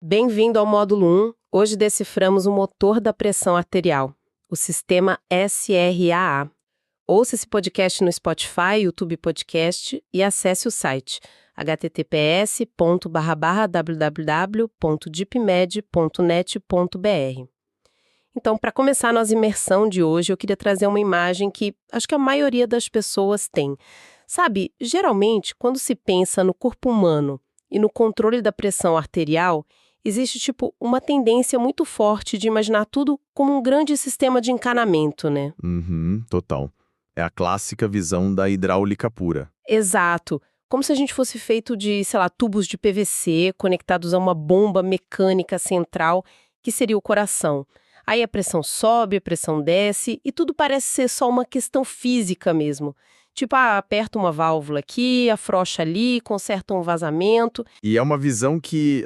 Bem-vindo ao módulo 1. Hoje deciframos o motor da pressão arterial, o sistema SRAA. Ouça esse podcast no Spotify, YouTube Podcast e acesse o site https://www.dipmed.net.br. Então, para começar a nossa imersão de hoje, eu queria trazer uma imagem que acho que a maioria das pessoas tem. Sabe, geralmente, quando se pensa no corpo humano e no controle da pressão arterial, existe, uma tendência muito forte de imaginar tudo como um grande sistema de encanamento, né? Total. É a clássica visão da hidráulica pura. Exato. Como se a gente fosse feito de, tubos de PVC conectados a uma bomba mecânica central, que seria o coração. Aí a pressão sobe, a pressão desce, e tudo parece ser só uma questão física mesmo. Aperta uma válvula aqui, afrouxa ali, conserta um vazamento. E é uma visão que,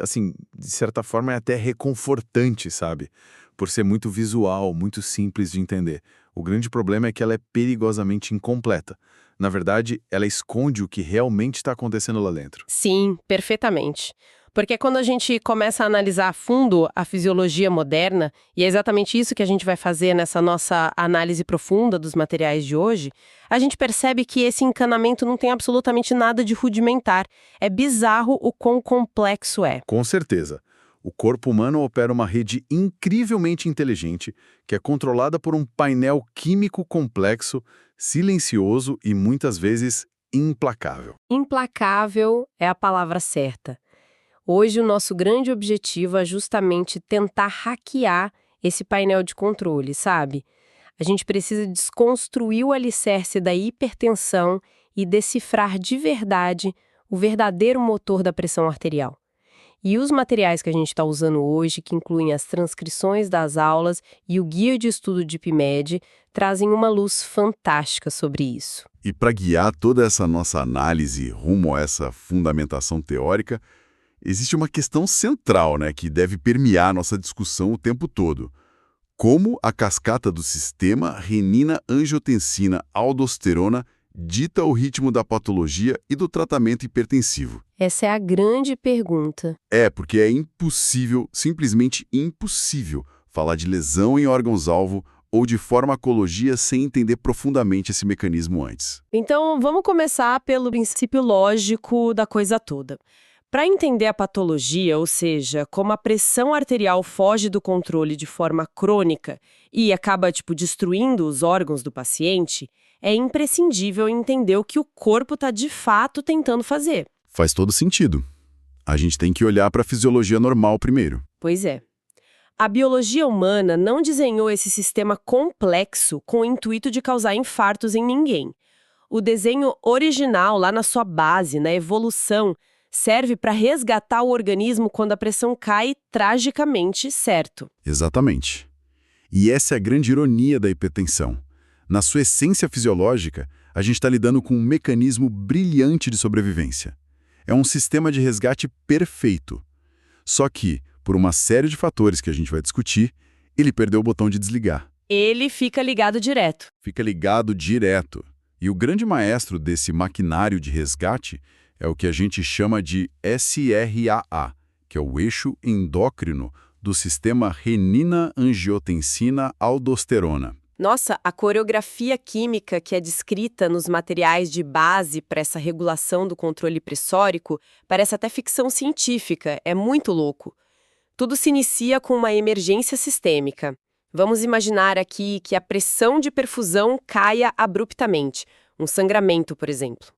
de certa forma é até reconfortante, sabe? Por ser muito visual, muito simples de entender. O grande problema é que ela é perigosamente incompleta. Na verdade, ela esconde o que realmente está acontecendo lá dentro. Sim, perfeitamente. Porque quando a gente começa a analisar a fundo a fisiologia moderna, e é exatamente isso que a gente vai fazer nessa nossa análise profunda dos materiais de hoje, a gente percebe que esse encanamento não tem absolutamente nada de rudimentar. É bizarro o quão complexo é. Com certeza. O corpo humano opera uma rede incrivelmente inteligente, que é controlada por um painel químico complexo, silencioso e muitas vezes implacável. Implacável é a palavra certa. Hoje, o nosso grande objetivo é justamente tentar hackear esse painel de controle, sabe? A gente precisa desconstruir o alicerce da hipertensão e decifrar de verdade o verdadeiro motor da pressão arterial. E os materiais que a gente está usando hoje, que incluem as transcrições das aulas e o guia de estudo de DipMed, trazem uma luz fantástica sobre isso. E para guiar toda essa nossa análise rumo a essa fundamentação teórica, existe uma questão central, que deve permear nossa discussão o tempo todo. Como a cascata do sistema renina-angiotensina-aldosterona dita o ritmo da patologia e do tratamento hipertensivo? Essa é a grande pergunta. Porque é impossível, simplesmente impossível, falar de lesão em órgãos-alvo ou de farmacologia sem entender profundamente esse mecanismo antes. Então, vamos começar pelo princípio lógico da coisa toda. Para entender a patologia, ou seja, como a pressão arterial foge do controle de forma crônica e acaba, destruindo os órgãos do paciente, é imprescindível entender o que o corpo está de fato tentando fazer. Faz todo sentido. A gente tem que olhar para a fisiologia normal primeiro. Pois é. A biologia humana não desenhou esse sistema complexo com o intuito de causar infartos em ninguém. O desenho original, lá na sua base, na evolução, serve para resgatar o organismo quando a pressão cai tragicamente, certo? Exatamente. E essa é a grande ironia da hipertensão. Na sua essência fisiológica, a gente está lidando com um mecanismo brilhante de sobrevivência. É um sistema de resgate perfeito. Só que, por uma série de fatores que a gente vai discutir, ele perdeu o botão de desligar. Ele fica ligado direto. Fica ligado direto. E o grande maestro desse maquinário de resgate é o que a gente chama de SRAA, que é o eixo endócrino do sistema renina-angiotensina-aldosterona. Nossa, a coreografia química que é descrita nos materiais de base para essa regulação do controle pressórico parece até ficção científica, é muito louco. Tudo se inicia com uma emergência sistêmica. Vamos imaginar aqui que a pressão de perfusão caia abruptamente, um sangramento, por exemplo.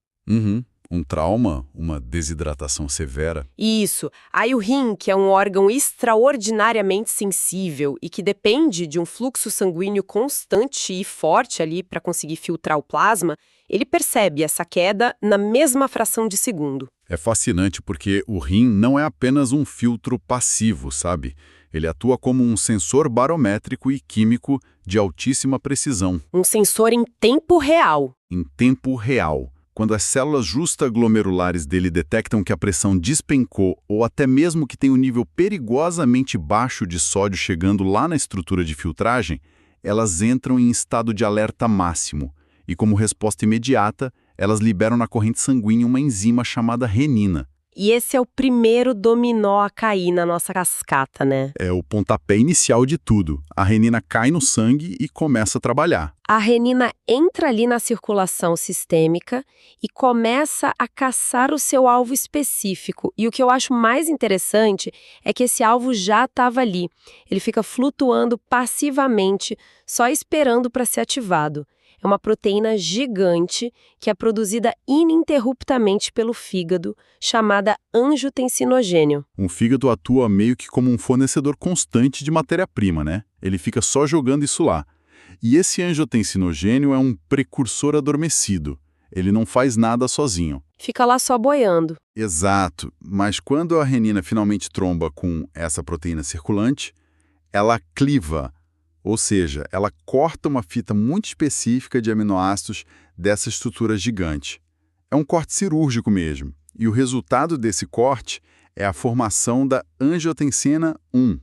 Um trauma, uma desidratação severa. Isso. Aí o rim, que é um órgão extraordinariamente sensível e que depende de um fluxo sanguíneo constante e forte ali para conseguir filtrar o plasma, ele percebe essa queda na mesma fração de segundo. É fascinante porque o rim não é apenas um filtro passivo, sabe? Ele atua como um sensor barométrico e químico de altíssima precisão. Um sensor em tempo real. Em tempo real. Quando as células justaglomerulares dele detectam que a pressão despencou ou até mesmo que tem um nível perigosamente baixo de sódio chegando lá na estrutura de filtragem, elas entram em estado de alerta máximo e, como resposta imediata, elas liberam na corrente sanguínea uma enzima chamada renina. E esse é o primeiro dominó a cair na nossa cascata, né? É o pontapé inicial de tudo. A renina cai no sangue e começa a trabalhar. A renina entra ali na circulação sistêmica e começa a caçar o seu alvo específico. E o que eu acho mais interessante é que esse alvo já estava ali. Ele fica flutuando passivamente, só esperando para ser ativado. É uma proteína gigante que é produzida ininterruptamente pelo fígado, chamada angiotensinogênio. Um fígado atua meio que como um fornecedor constante de matéria-prima, né? Ele fica só jogando isso lá. E esse angiotensinogênio é um precursor adormecido. Ele não faz nada sozinho. Fica lá só boiando. Exato, mas quando a renina finalmente tromba com essa proteína circulante, ela cliva, ou seja, ela corta uma fita muito específica de aminoácidos dessa estrutura gigante. É um corte cirúrgico mesmo, e o resultado desse corte é a formação da angiotensina 1.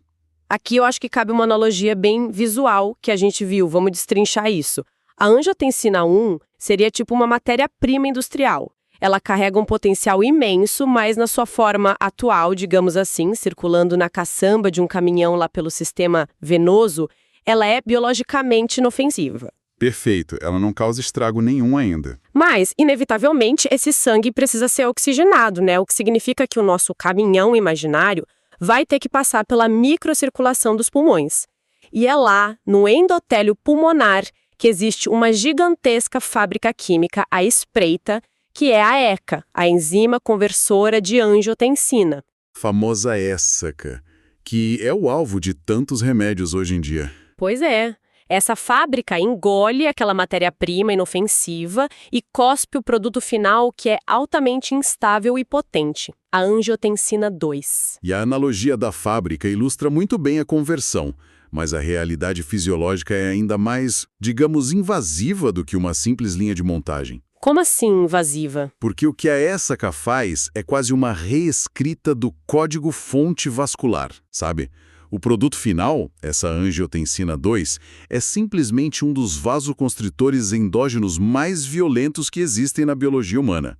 Aqui eu acho que cabe uma analogia bem visual que a gente viu, vamos destrinchar isso. A angiotensina 1 seria tipo uma matéria-prima industrial. Ela carrega um potencial imenso, mas na sua forma atual, digamos assim, circulando na caçamba de um caminhão lá pelo sistema venoso, ela é biologicamente inofensiva. Perfeito, ela não causa estrago nenhum ainda. Mas, inevitavelmente, esse sangue precisa ser oxigenado, né? O que significa que o nosso caminhão imaginário vai ter que passar pela microcirculação dos pulmões. E é lá, no endotélio pulmonar, que existe uma gigantesca fábrica química à espreita, que é a ECA, a enzima conversora de angiotensina. Famosa ESSACA, que é o alvo de tantos remédios hoje em dia. Pois é. Essa fábrica engole aquela matéria-prima inofensiva e cospe o produto final que é altamente instável e potente, a angiotensina 2. E a analogia da fábrica ilustra muito bem a conversão, mas a realidade fisiológica é ainda mais, digamos, invasiva do que uma simples linha de montagem. Como assim invasiva? Porque o que a ESSACA faz é quase uma reescrita do código-fonte vascular, sabe? O produto final, essa angiotensina 2, é simplesmente um dos vasoconstritores endógenos mais violentos que existem na biologia humana.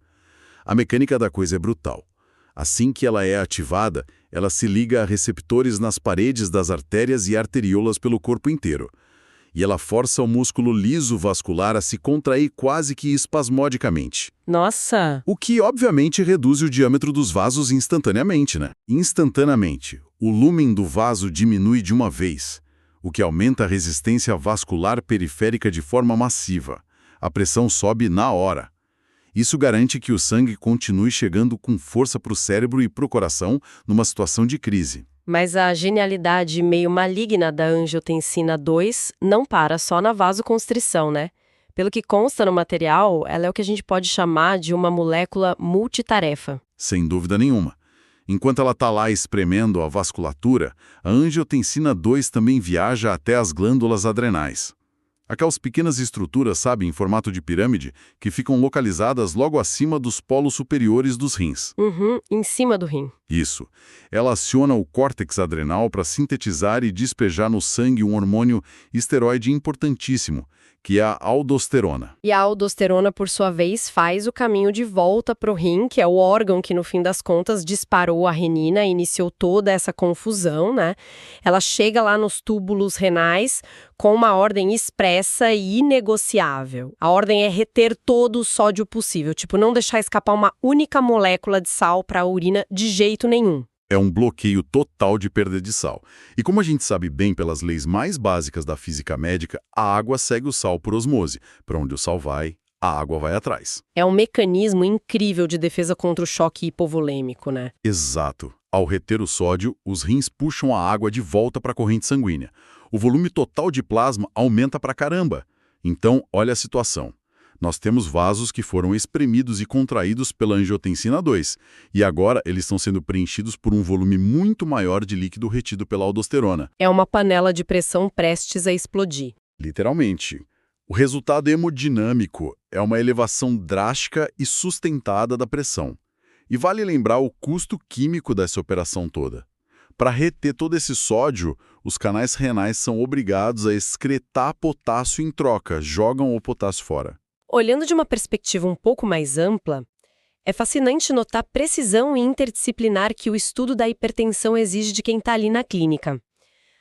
A mecânica da coisa é brutal. Assim que ela é ativada, ela se liga a receptores nas paredes das artérias e arteriolas pelo corpo inteiro. E ela força o músculo liso vascular a se contrair quase que espasmodicamente. Nossa! O que, obviamente, reduz o diâmetro dos vasos instantaneamente, né? Instantaneamente, o lúmen do vaso diminui de uma vez, o que aumenta a resistência vascular periférica de forma massiva. A pressão sobe na hora. Isso garante que o sangue continue chegando com força para o cérebro e para o coração numa situação de crise. Mas a genialidade meio maligna da angiotensina 2 não para só na vasoconstrição, né? Pelo que consta no material, ela é o que a gente pode chamar de uma molécula multitarefa. Sem dúvida nenhuma. Enquanto ela está lá espremendo a vasculatura, a angiotensina 2 também viaja até as glândulas adrenais. Aquelas pequenas estruturas, sabe, em formato de pirâmide, que ficam localizadas logo acima dos polos superiores dos rins. Em cima do rim. Isso. Ela aciona o córtex adrenal para sintetizar e despejar no sangue um hormônio esteroide importantíssimo, que é a aldosterona. E a aldosterona, por sua vez, faz o caminho de volta para o rim, que é o órgão que, no fim das contas, disparou a renina e iniciou toda essa confusão, né? Ela chega lá nos túbulos renais com uma ordem expressa e inegociável. A ordem é reter todo o sódio possível, tipo, não deixar escapar uma única molécula de sal para a urina de jeito nenhum. É um bloqueio total de perda de sal. E como a gente sabe bem pelas leis mais básicas da física médica, a água segue o sal por osmose. Para onde o sal vai, a água vai atrás. É um mecanismo incrível de defesa contra o choque hipovolêmico, né? Exato. Ao reter o sódio, os rins puxam a água de volta para a corrente sanguínea. O volume total de plasma aumenta pra caramba. Então, olha a situação. Nós temos vasos que foram espremidos e contraídos pela angiotensina 2, e agora eles estão sendo preenchidos por um volume muito maior de líquido retido pela aldosterona. É uma panela de pressão prestes a explodir. Literalmente. O resultado hemodinâmico é uma elevação drástica e sustentada da pressão. E vale lembrar o custo químico dessa operação toda. Para reter todo esse sódio, os canais renais são obrigados a excretar potássio em troca, jogam o potássio fora. Olhando de uma perspectiva um pouco mais ampla, É fascinante notar a precisão e interdisciplinar que o estudo da hipertensão exige de quem está ali na clínica.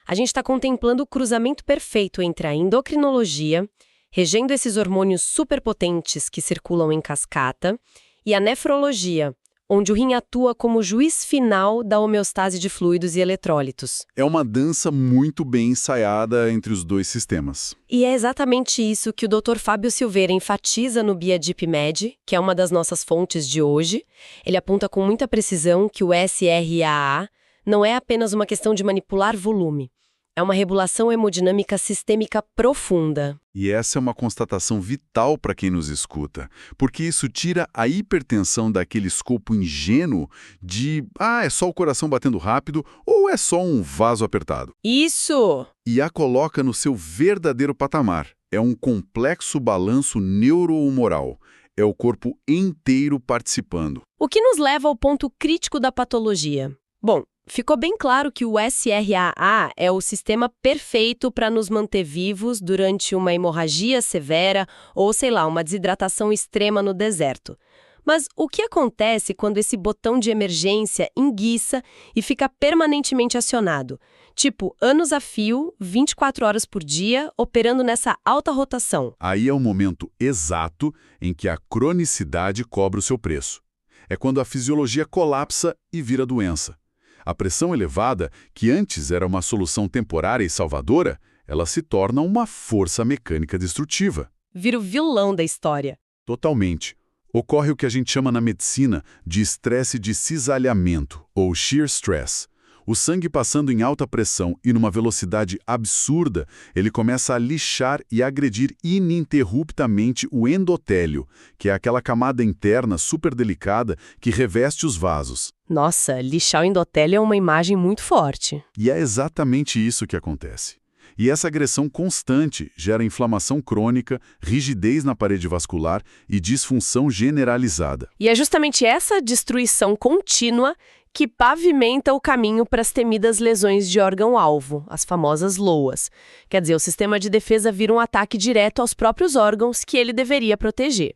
A gente está contemplando o cruzamento perfeito entre a endocrinologia, regendo esses hormônios superpotentes que circulam em cascata, e a nefrologia, onde o rim atua como juiz final da homeostase de fluidos e eletrólitos. É uma dança muito bem ensaiada entre os dois sistemas. E é exatamente isso que o Dr. Fábio Silveira enfatiza no BIADIP-MED, que é uma das nossas fontes de hoje. Ele aponta com muita precisão que o SRAA não é apenas uma questão de manipular volume. É uma regulação hemodinâmica sistêmica profunda. E essa é uma constatação vital para quem nos escuta, porque isso tira a hipertensão daquele escopo ingênuo de é só o coração batendo rápido ou é só um vaso apertado. Isso! E a coloca no seu verdadeiro patamar. É um complexo balanço neurohumoral. É o corpo inteiro participando. O que nos leva ao ponto crítico da patologia. Bom, ficou bem claro que o SRAA é o sistema perfeito para nos manter vivos durante uma hemorragia severa ou, sei lá, uma desidratação extrema no deserto. Mas o que acontece quando esse botão de emergência enguiça e fica permanentemente acionado? Tipo, anos a fio, 24 horas por dia, operando nessa alta rotação. Aí é o momento exato em que a cronicidade cobra o seu preço. É quando a fisiologia colapsa e vira doença. A pressão elevada, que antes era uma solução temporária e salvadora, ela se torna uma força mecânica destrutiva. Vira o vilão da história. Totalmente. Ocorre o que a gente chama na medicina de estresse de cisalhamento, ou shear stress. O sangue passando em alta pressão e numa velocidade absurda, ele começa a lixar e agredir ininterruptamente o endotélio, que é aquela camada interna super delicada que reveste os vasos. Nossa, lixar o endotélio é uma imagem muito forte. E é exatamente isso que acontece. E essa agressão constante gera inflamação crônica, rigidez na parede vascular e disfunção generalizada. E é justamente essa destruição contínua que pavimenta o caminho para as temidas lesões de órgão-alvo, as famosas LOAs. Quer dizer, o sistema de defesa vira um ataque direto aos próprios órgãos que ele deveria proteger.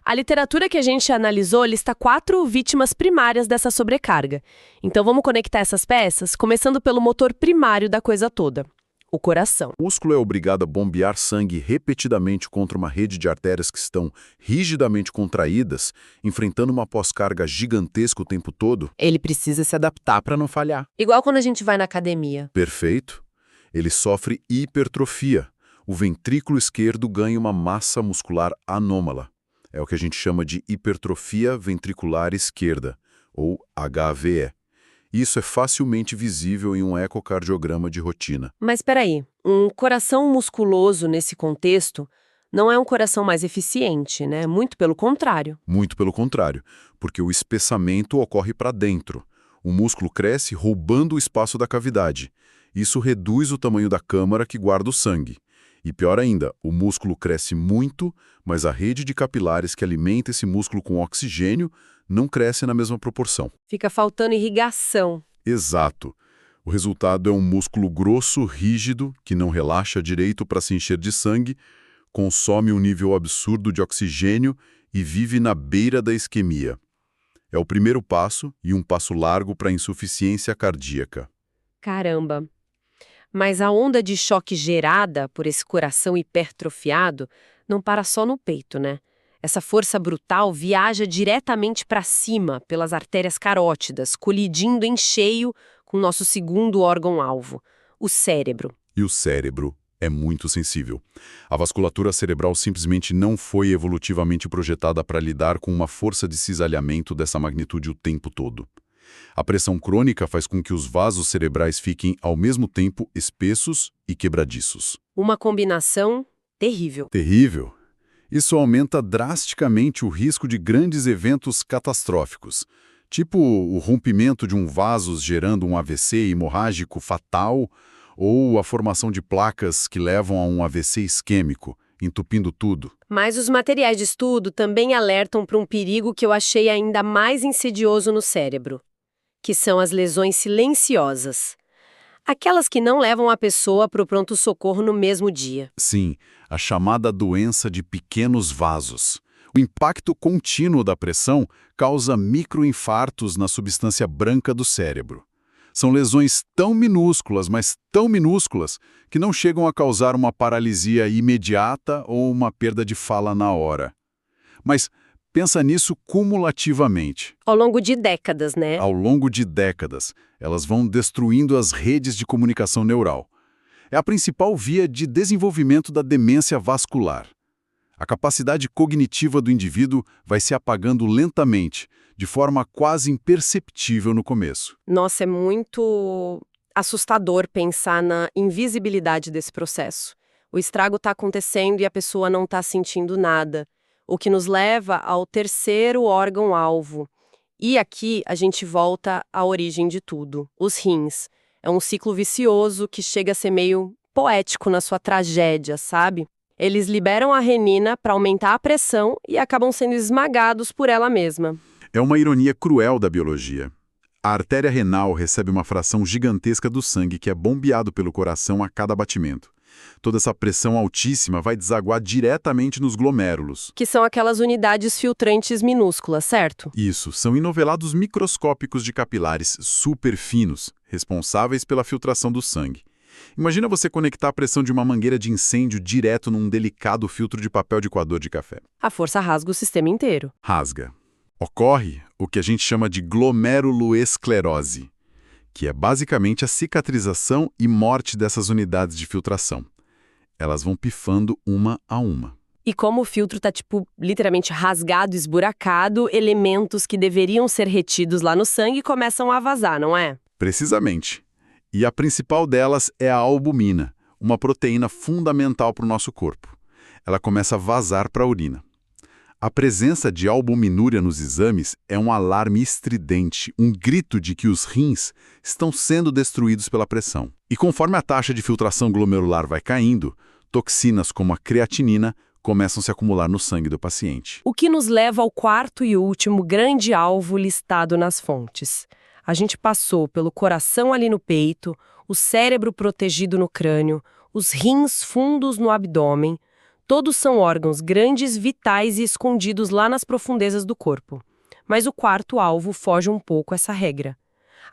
A literatura que a gente analisou lista 4 vítimas primárias dessa sobrecarga. Então vamos conectar essas peças, começando pelo motor primário da coisa toda. O coração. O músculo é obrigado a bombear sangue repetidamente contra uma rede de artérias que estão rigidamente contraídas, enfrentando uma pós-carga gigantesca o tempo todo. Ele precisa se adaptar para não falhar. Igual quando a gente vai na academia. Perfeito. Ele sofre hipertrofia. O ventrículo esquerdo ganha uma massa muscular anômala. É o que a gente chama de hipertrofia ventricular esquerda, ou HVE. Isso é facilmente visível em um ecocardiograma de rotina. Mas peraí, um coração musculoso nesse contexto não é um coração mais eficiente, né? Muito pelo contrário. Muito pelo contrário, porque o espessamento ocorre para dentro. O músculo cresce roubando o espaço da cavidade. Isso reduz o tamanho da câmara que guarda o sangue. E pior ainda, o músculo cresce muito, mas a rede de capilares que alimenta esse músculo com oxigênio não cresce na mesma proporção. Fica faltando irrigação. Exato. O resultado é um músculo grosso, rígido, que não relaxa direito para se encher de sangue, consome um nível absurdo de oxigênio e vive na beira da isquemia. É o primeiro passo e um passo largo para a insuficiência cardíaca. Caramba! Mas a onda de choque gerada por esse coração hipertrofiado não para só no peito, né? Essa força brutal viaja diretamente para cima pelas artérias carótidas, colidindo em cheio com o nosso segundo órgão-alvo, o cérebro. E o cérebro é muito sensível. A vasculatura cerebral simplesmente não foi evolutivamente projetada para lidar com uma força de cisalhamento dessa magnitude o tempo todo. A pressão crônica faz com que os vasos cerebrais fiquem, ao mesmo tempo, espessos e quebradiços. Uma combinação terrível. Terrível. Isso aumenta drasticamente o risco de grandes eventos catastróficos, tipo o rompimento de um vaso gerando um AVC hemorrágico fatal ou a formação de placas que levam a um AVC isquêmico, entupindo tudo. Mas os materiais de estudo também alertam para um perigo que eu achei ainda mais insidioso no cérebro, que são as lesões silenciosas. Aquelas que não levam a pessoa para o pronto-socorro no mesmo dia. Sim, a chamada doença de pequenos vasos. O impacto contínuo da pressão causa microinfartos na substância branca do cérebro. São lesões tão minúsculas, mas tão minúsculas, que não chegam a causar uma paralisia imediata ou uma perda de fala na hora. Mas pensa nisso cumulativamente. Ao longo de décadas, né? Ao longo de décadas, elas vão destruindo as redes de comunicação neural. É a principal via de desenvolvimento da demência vascular. A capacidade cognitiva do indivíduo vai se apagando lentamente, de forma quase imperceptível no começo. Nossa, é muito assustador pensar na invisibilidade desse processo. O estrago está acontecendo e a pessoa não está sentindo nada, o que nos leva ao terceiro órgão-alvo. E aqui a gente volta à origem de tudo, os rins. É um ciclo vicioso que chega a ser meio poético na sua tragédia, sabe? Eles liberam a renina para aumentar a pressão e acabam sendo esmagados por ela mesma. É uma ironia cruel da biologia. A artéria renal recebe uma fração gigantesca do sangue que é bombeado pelo coração a cada batimento. Toda essa pressão altíssima vai desaguar diretamente nos glomérulos. Que são aquelas unidades filtrantes minúsculas, certo? Isso, são enovelados microscópicos de capilares super finos, responsáveis pela filtração do sangue. Imagina você conectar a pressão de uma mangueira de incêndio direto num delicado filtro de papel de coador de café. A força rasga o sistema inteiro. Rasga. Ocorre o que a gente chama de glomeruloesclerose, que é basicamente a cicatrização e morte dessas unidades de filtração. Elas vão pifando uma a uma. E como o filtro tá, literalmente rasgado, esburacado, elementos que deveriam ser retidos lá no sangue começam a vazar, não é? Precisamente. E a principal delas é a albumina, uma proteína fundamental para o nosso corpo. Ela começa a vazar para a urina. A presença de albuminúria nos exames é um alarme estridente, um grito de que os rins estão sendo destruídos pela pressão. E conforme a taxa de filtração glomerular vai caindo, toxinas como a creatinina começam a se acumular no sangue do paciente. O que nos leva ao quarto e último grande alvo listado nas fontes. A gente passou pelo coração ali no peito, o cérebro protegido no crânio, os rins fundos no abdômen. Todos são órgãos grandes, vitais e escondidos lá nas profundezas do corpo. Mas o quarto alvo foge um pouco essa regra.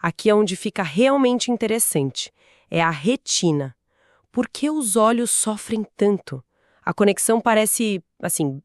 Aqui é onde fica realmente interessante. É a retina. Por que os olhos sofrem tanto? A conexão parece,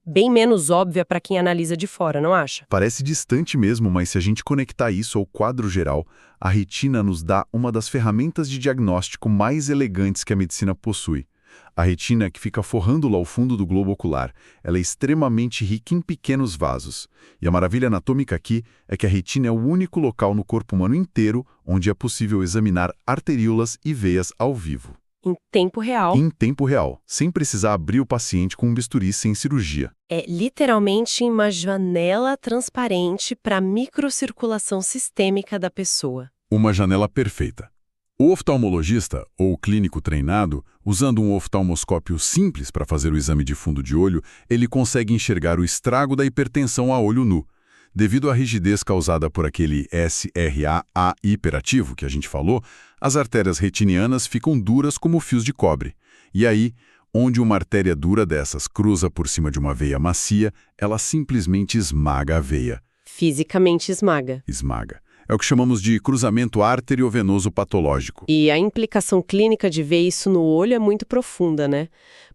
bem menos óbvia para quem analisa de fora, não acha? Parece distante mesmo, mas se a gente conectar isso ao quadro geral, a retina nos dá uma das ferramentas de diagnóstico mais elegantes que a medicina possui. A retina, que fica forrando lá ao fundo do globo ocular, ela é extremamente rica em pequenos vasos. E a maravilha anatômica aqui é que a retina é o único local no corpo humano inteiro onde é possível examinar arteríolas e veias ao vivo. Em tempo real. Em tempo real, sem precisar abrir o paciente com um bisturi sem cirurgia. É literalmente uma janela transparente para a microcirculação sistêmica da pessoa. Uma janela perfeita. O oftalmologista, ou clínico treinado, usando um oftalmoscópio simples para fazer o exame de fundo de olho, ele consegue enxergar o estrago da hipertensão a olho nu. Devido à rigidez causada por aquele SRAA hiperativo que a gente falou, as artérias retinianas ficam duras como fios de cobre. E aí, onde uma artéria dura dessas cruza por cima de uma veia macia, ela simplesmente esmaga a veia. Fisicamente esmaga. Esmaga. É o que chamamos de cruzamento arteriovenoso patológico. E a implicação clínica de ver isso no olho é muito profunda, né?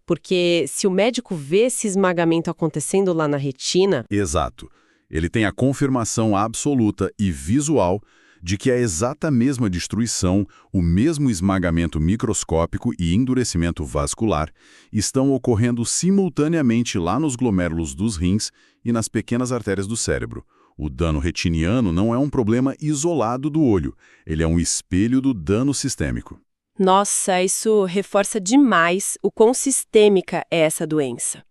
Porque se o médico vê esse esmagamento acontecendo lá na retina... Exato. Ele tem a confirmação absoluta e visual de que a exata mesma destruição, o mesmo esmagamento microscópico e endurecimento vascular estão ocorrendo simultaneamente lá nos glomérulos dos rins e nas pequenas artérias do cérebro. O dano retiniano não é um problema isolado do olho, ele é um espelho do dano sistêmico. Nossa, isso reforça demais o quão sistêmica é essa doença.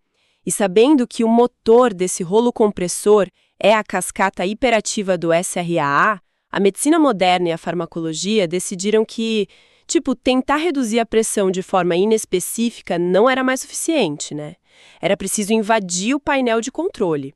E sabendo que o motor desse rolo compressor é a cascata hiperativa do SRAA, a medicina moderna e a farmacologia decidiram que, tentar reduzir a pressão de forma inespecífica não era mais suficiente, né? Era preciso invadir o painel de controle.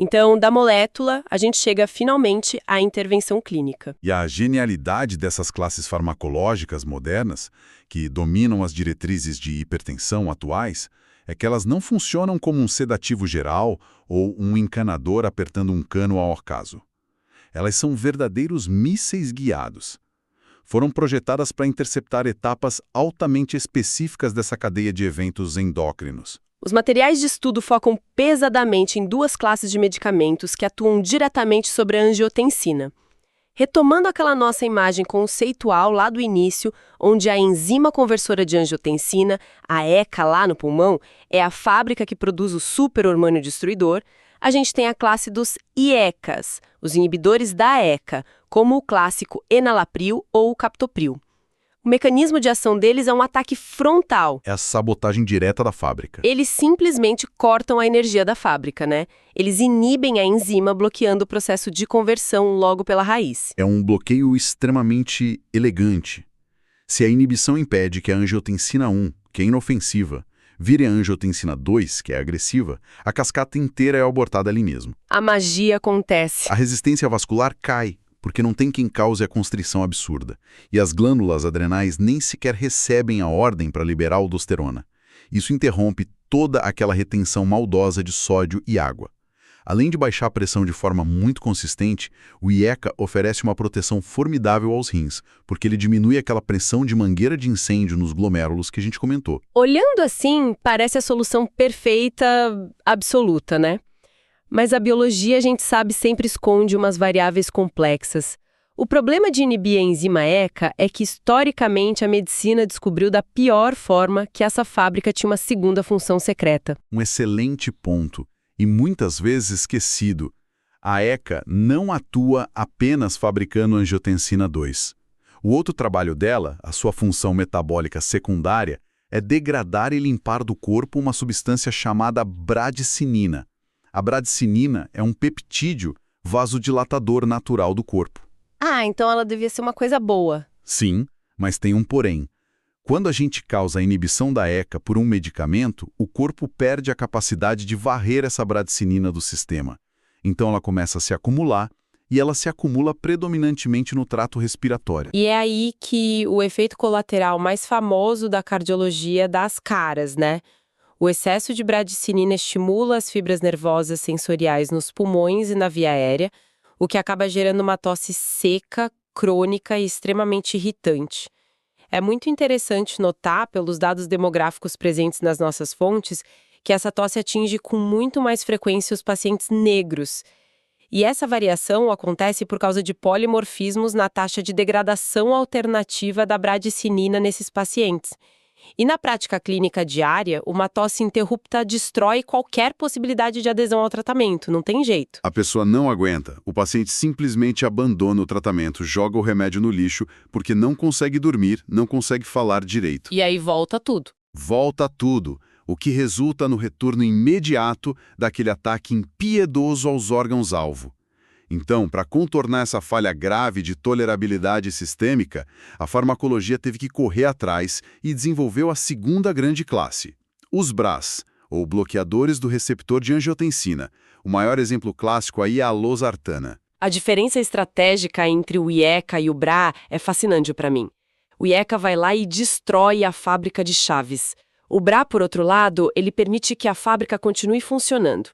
Então, da molécula, a gente chega finalmente à intervenção clínica. E a genialidade dessas classes farmacológicas modernas, que dominam as diretrizes de hipertensão atuais, é que elas não funcionam como um sedativo geral ou um encanador apertando um cano ao acaso. Elas são verdadeiros mísseis guiados. Foram projetadas para interceptar etapas altamente específicas dessa cadeia de eventos endócrinos. Os materiais de estudo focam pesadamente em duas classes de medicamentos que atuam diretamente sobre a angiotensina. Retomando aquela nossa imagem conceitual lá do início, onde a enzima conversora de angiotensina, a ECA lá no pulmão, é a fábrica que produz o super-hormônio destruidor, a gente tem a classe dos IECAs, os inibidores da ECA, como o clássico enalapril ou o captopril. O mecanismo de ação deles é um ataque frontal. É a sabotagem direta da fábrica. Eles simplesmente cortam a energia da fábrica, né? Eles inibem a enzima, bloqueando o processo de conversão logo pela raiz. É um bloqueio extremamente elegante. Se a inibição impede que a angiotensina 1, que é inofensiva, vire a angiotensina 2, que é agressiva, a cascata inteira é abortada ali mesmo. A magia acontece. A resistência vascular cai, porque não tem quem cause a constrição absurda. E as glândulas adrenais nem sequer recebem a ordem para liberar aldosterona. Isso interrompe toda aquela retenção maldosa de sódio e água. Além de baixar a pressão de forma muito consistente, o IECA oferece uma proteção formidável aos rins, porque ele diminui aquela pressão de mangueira de incêndio nos glomérulos que a gente comentou. Olhando assim, parece a solução perfeita, absoluta, né? Mas a biologia, a gente sabe, sempre esconde umas variáveis complexas. O problema de inibir a enzima ECA é que, historicamente, a medicina descobriu da pior forma que essa fábrica tinha uma segunda função secreta. Um excelente ponto, e muitas vezes esquecido. A ECA não atua apenas fabricando angiotensina 2. O outro trabalho dela, a sua função metabólica secundária, é degradar e limpar do corpo uma substância chamada bradicinina. A bradicinina é um peptídeo vasodilatador natural do corpo. Ah, então ela devia ser uma coisa boa. Sim, mas tem um porém. Quando a gente causa a inibição da ECA por um medicamento, o corpo perde a capacidade de varrer essa bradicinina do sistema. Então ela começa a se acumular, e ela se acumula predominantemente no trato respiratório. E é aí que o efeito colateral mais famoso da cardiologia dá as caras, né? O excesso de bradicinina estimula as fibras nervosas sensoriais nos pulmões e na via aérea, o que acaba gerando uma tosse seca, crônica e extremamente irritante. É muito interessante notar, pelos dados demográficos presentes nas nossas fontes, que essa tosse atinge com muito mais frequência os pacientes negros. E essa variação acontece por causa de polimorfismos na taxa de degradação alternativa da bradicinina nesses pacientes. E na prática clínica diária, uma tosse interrupta destrói qualquer possibilidade de adesão ao tratamento, não tem jeito. A pessoa não aguenta, o paciente simplesmente abandona o tratamento, joga o remédio no lixo, porque não consegue dormir, não consegue falar direito. E aí volta tudo. Volta tudo, o que resulta no retorno imediato daquele ataque impiedoso aos órgãos-alvo. Então, para contornar essa falha grave de tolerabilidade sistêmica, a farmacologia teve que correr atrás e desenvolveu a segunda grande classe, os BRAs, ou bloqueadores do receptor de angiotensina. O maior exemplo clássico aí é a losartana. A diferença estratégica entre o IECA e o BRA é fascinante para mim. O IECA vai lá e destrói a fábrica de chaves. O BRA, por outro lado, ele permite que a fábrica continue funcionando.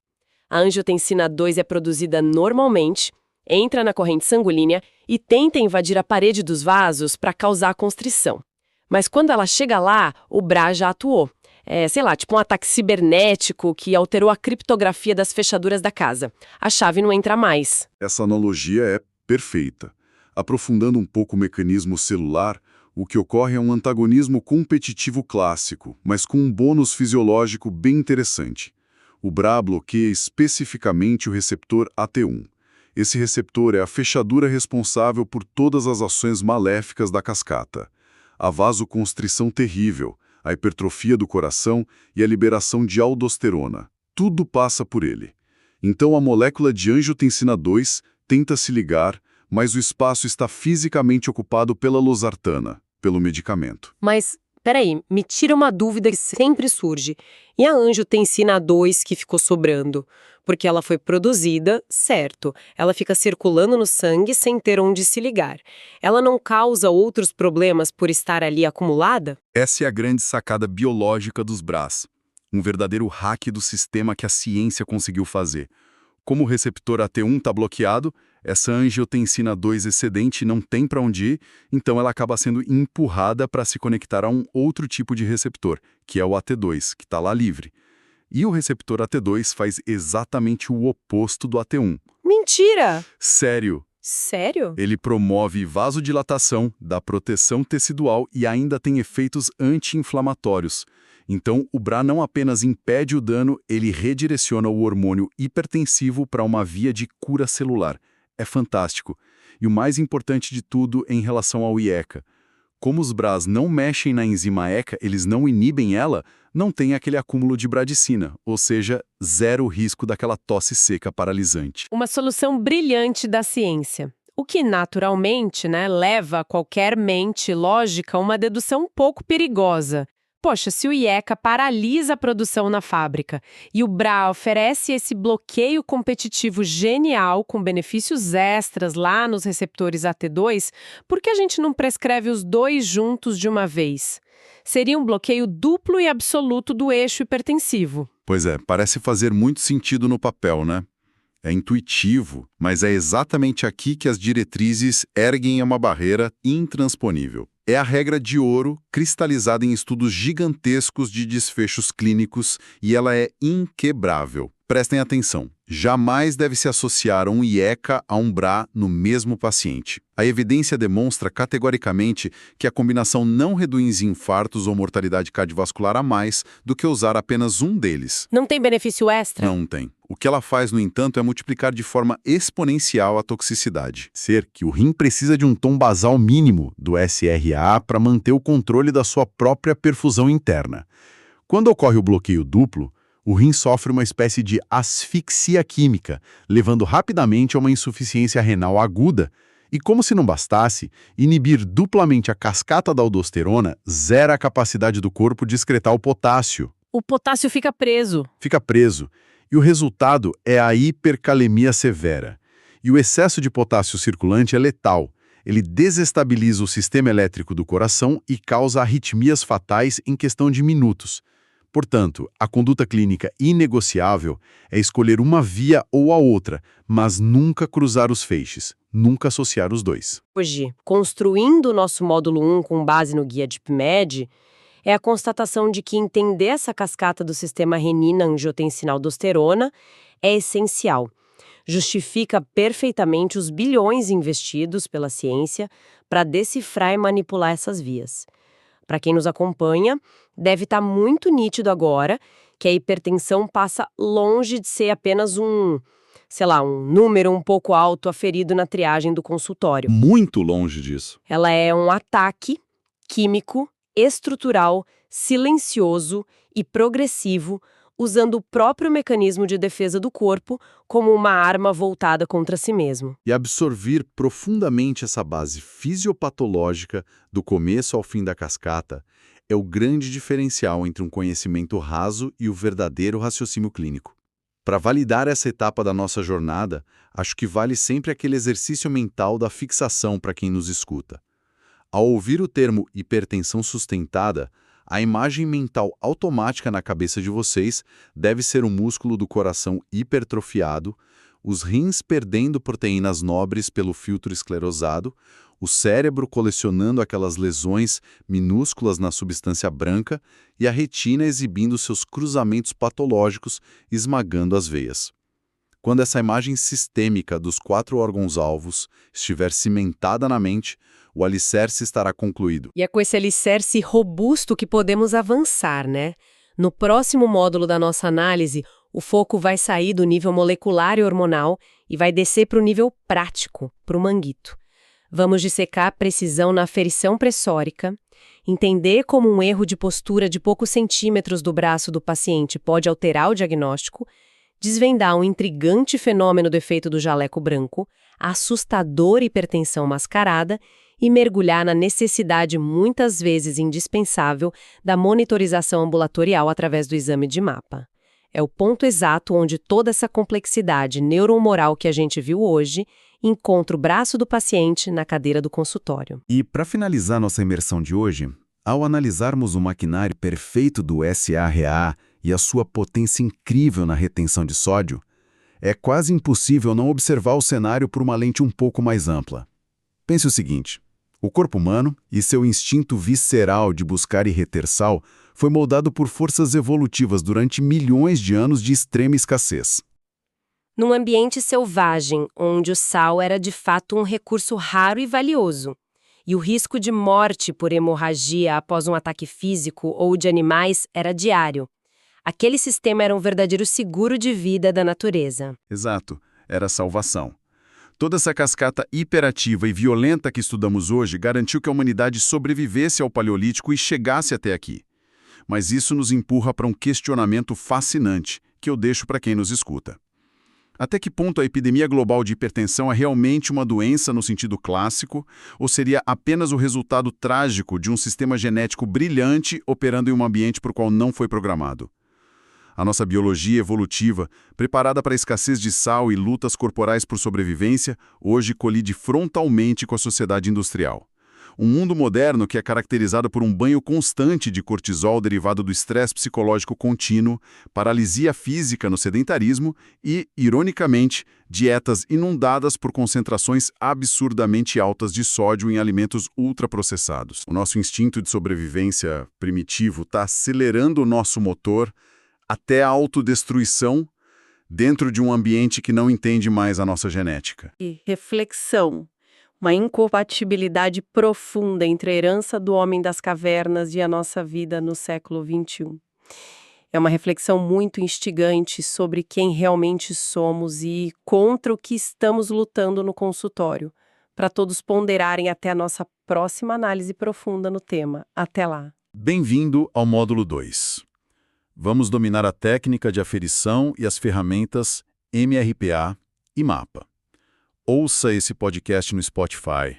A angiotensina 2 é produzida normalmente, entra na corrente sanguínea e tenta invadir a parede dos vasos para causar constrição. Mas quando ela chega lá, o BRA já atuou. Sei lá, tipo um ataque cibernético que alterou a criptografia das fechaduras da casa. A chave não entra mais. Essa analogia é perfeita. Aprofundando um pouco o mecanismo celular, o que ocorre é um antagonismo competitivo clássico, mas com um bônus fisiológico bem interessante. O BRA bloqueia especificamente o receptor AT1. Esse receptor é a fechadura responsável por todas as ações maléficas da cascata. A vasoconstrição terrível, a hipertrofia do coração e a liberação de aldosterona. Tudo passa por ele. Então a molécula de angiotensina 2 tenta se ligar, mas o espaço está fisicamente ocupado pela losartana, pelo medicamento. Mas, peraí, me tira uma dúvida que sempre surge. E a angiotensina 2 que ficou sobrando? Porque ela foi produzida, certo, ela fica circulando no sangue sem ter onde se ligar. Ela não causa outros problemas por estar ali acumulada? Essa é a grande sacada biológica dos BRAs. um verdadeiro hack do sistema que a ciência conseguiu fazer. Como o receptor AT1 está bloqueado, essa angiotensina 2 excedente não tem para onde ir, então ela acaba sendo empurrada para se conectar a um outro tipo de receptor, que é o AT2, que está lá livre. E o receptor AT2 faz exatamente o oposto do AT1. Mentira! Sério! Sério? Ele promove vasodilatação, dá proteção tecidual e ainda tem efeitos anti-inflamatórios. Então, o BRA não apenas impede o dano, ele redireciona o hormônio hipertensivo para uma via de cura celular. É fantástico. E o mais importante de tudo em relação ao IECA. Como os BRAs não mexem na enzima ECA, eles não inibem ela, não tem aquele acúmulo de bradicina, ou seja, zero risco daquela tosse seca paralisante. Uma solução brilhante da ciência. O que, naturalmente, leva qualquer mente lógica a uma dedução um pouco perigosa. Poxa, se o IECA paralisa a produção na fábrica e o BRA oferece esse bloqueio competitivo genial com benefícios extras lá nos receptores AT2, por que a gente não prescreve os dois juntos de uma vez? Seria um bloqueio duplo e absoluto do eixo hipertensivo. Pois é, parece fazer muito sentido no papel, né? É intuitivo, mas é exatamente aqui que as diretrizes erguem uma barreira intransponível. É a regra de ouro, cristalizada em estudos gigantescos de desfechos clínicos, e ela é inquebrável. Prestem atenção, jamais deve se associar um IECA a um BRA no mesmo paciente. A evidência demonstra categoricamente que a combinação não reduz infartos ou mortalidade cardiovascular a mais do que usar apenas um deles. Não tem benefício extra? Não tem. O que ela faz, no entanto, é multiplicar de forma exponencial a toxicidade. Ser que o rim precisa de um tom basal mínimo do SRA para manter o controle da sua própria perfusão interna. Quando ocorre o bloqueio duplo, o rim sofre uma espécie de asfixia química, levando rapidamente a uma insuficiência renal aguda. E como se não bastasse, inibir duplamente a cascata da aldosterona zera a capacidade do corpo de excretar o potássio. O potássio fica preso. Fica preso. E o resultado é a hipercalemia severa. E o excesso de potássio circulante é letal. Ele desestabiliza o sistema elétrico do coração e causa arritmias fatais em questão de minutos. Portanto, a conduta clínica inegociável é escolher uma via ou a outra, mas nunca cruzar os feixes, nunca associar os dois. Hoje, construindo o nosso módulo 1 com base no guia de PMED, é a constatação de que entender essa cascata do sistema renina-angiotensina-aldosterona é essencial. Justifica perfeitamente os bilhões investidos pela ciência para decifrar e manipular essas vias. Para quem nos acompanha, deve estar muito nítido agora que a hipertensão passa longe de ser apenas um número um pouco alto aferido na triagem do consultório. Muito longe disso. Ela é um ataque químico, estrutural, silencioso e progressivo, usando o próprio mecanismo de defesa do corpo como uma arma voltada contra si mesmo. E absorver profundamente essa base fisiopatológica do começo ao fim da cascata é o grande diferencial entre um conhecimento raso e o verdadeiro raciocínio clínico. Para validar essa etapa da nossa jornada, acho que vale sempre aquele exercício mental da fixação para quem nos escuta. Ao ouvir o termo hipertensão sustentada, a imagem mental automática na cabeça de vocês deve ser um músculo do coração hipertrofiado, os rins perdendo proteínas nobres pelo filtro esclerosado, o cérebro colecionando aquelas lesões minúsculas na substância branca e a retina exibindo seus cruzamentos patológicos, esmagando as veias. Quando essa imagem sistêmica dos 4 órgãos-alvos estiver cimentada na mente, o alicerce estará concluído. E é com esse alicerce robusto que podemos avançar, No próximo módulo da nossa análise, o foco vai sair do nível molecular e hormonal e vai descer para o nível prático, para o manguito. Vamos dissecar a precisão na aferição pressórica, entender como um erro de postura de poucos centímetros do braço do paciente pode alterar o diagnóstico, desvendar um intrigante fenômeno do efeito do jaleco branco, a assustadora hipertensão mascarada e mergulhar na necessidade muitas vezes indispensável da monitorização ambulatorial através do exame de mapa. É o ponto exato onde toda essa complexidade neuromoral que a gente viu hoje encontra o braço do paciente na cadeira do consultório. E para finalizar nossa imersão de hoje, ao analisarmos o maquinário perfeito do SRA e a sua potência incrível na retenção de sódio, é quase impossível não observar o cenário por uma lente um pouco mais ampla. Pense o seguinte: o corpo humano e seu instinto visceral de buscar e reter sal foi moldado por forças evolutivas durante milhões de anos de extrema escassez. Num ambiente selvagem, onde o sal era de fato um recurso raro e valioso, e o risco de morte por hemorragia após um ataque físico ou de animais era diário. Aquele sistema era um verdadeiro seguro de vida da natureza. Exato, era a salvação. Toda essa cascata hiperativa e violenta que estudamos hoje garantiu que a humanidade sobrevivesse ao Paleolítico e chegasse até aqui. Mas isso nos empurra para um questionamento fascinante, que eu deixo para quem nos escuta. Até que ponto a epidemia global de hipertensão é realmente uma doença no sentido clássico, ou seria apenas o resultado trágico de um sistema genético brilhante operando em um ambiente para o qual não foi programado? A nossa biologia evolutiva, preparada para a escassez de sal e lutas corporais por sobrevivência, hoje colide frontalmente com a sociedade industrial. Um mundo moderno que é caracterizado por um banho constante de cortisol derivado do estresse psicológico contínuo, paralisia física no sedentarismo e, ironicamente, dietas inundadas por concentrações absurdamente altas de sódio em alimentos ultraprocessados. O nosso instinto de sobrevivência primitivo está acelerando o nosso motor até a autodestruição dentro de um ambiente que não entende mais a nossa genética. E reflexão. Uma incompatibilidade profunda entre a herança do homem das cavernas e a nossa vida no século XXI. É uma reflexão muito instigante sobre quem realmente somos e contra o que estamos lutando no consultório, para todos ponderarem até a nossa próxima análise profunda no tema. Até lá! Bem-vindo ao módulo 2. Vamos dominar a técnica de aferição e as ferramentas MRPA e MAPA. Ouça esse podcast no Spotify,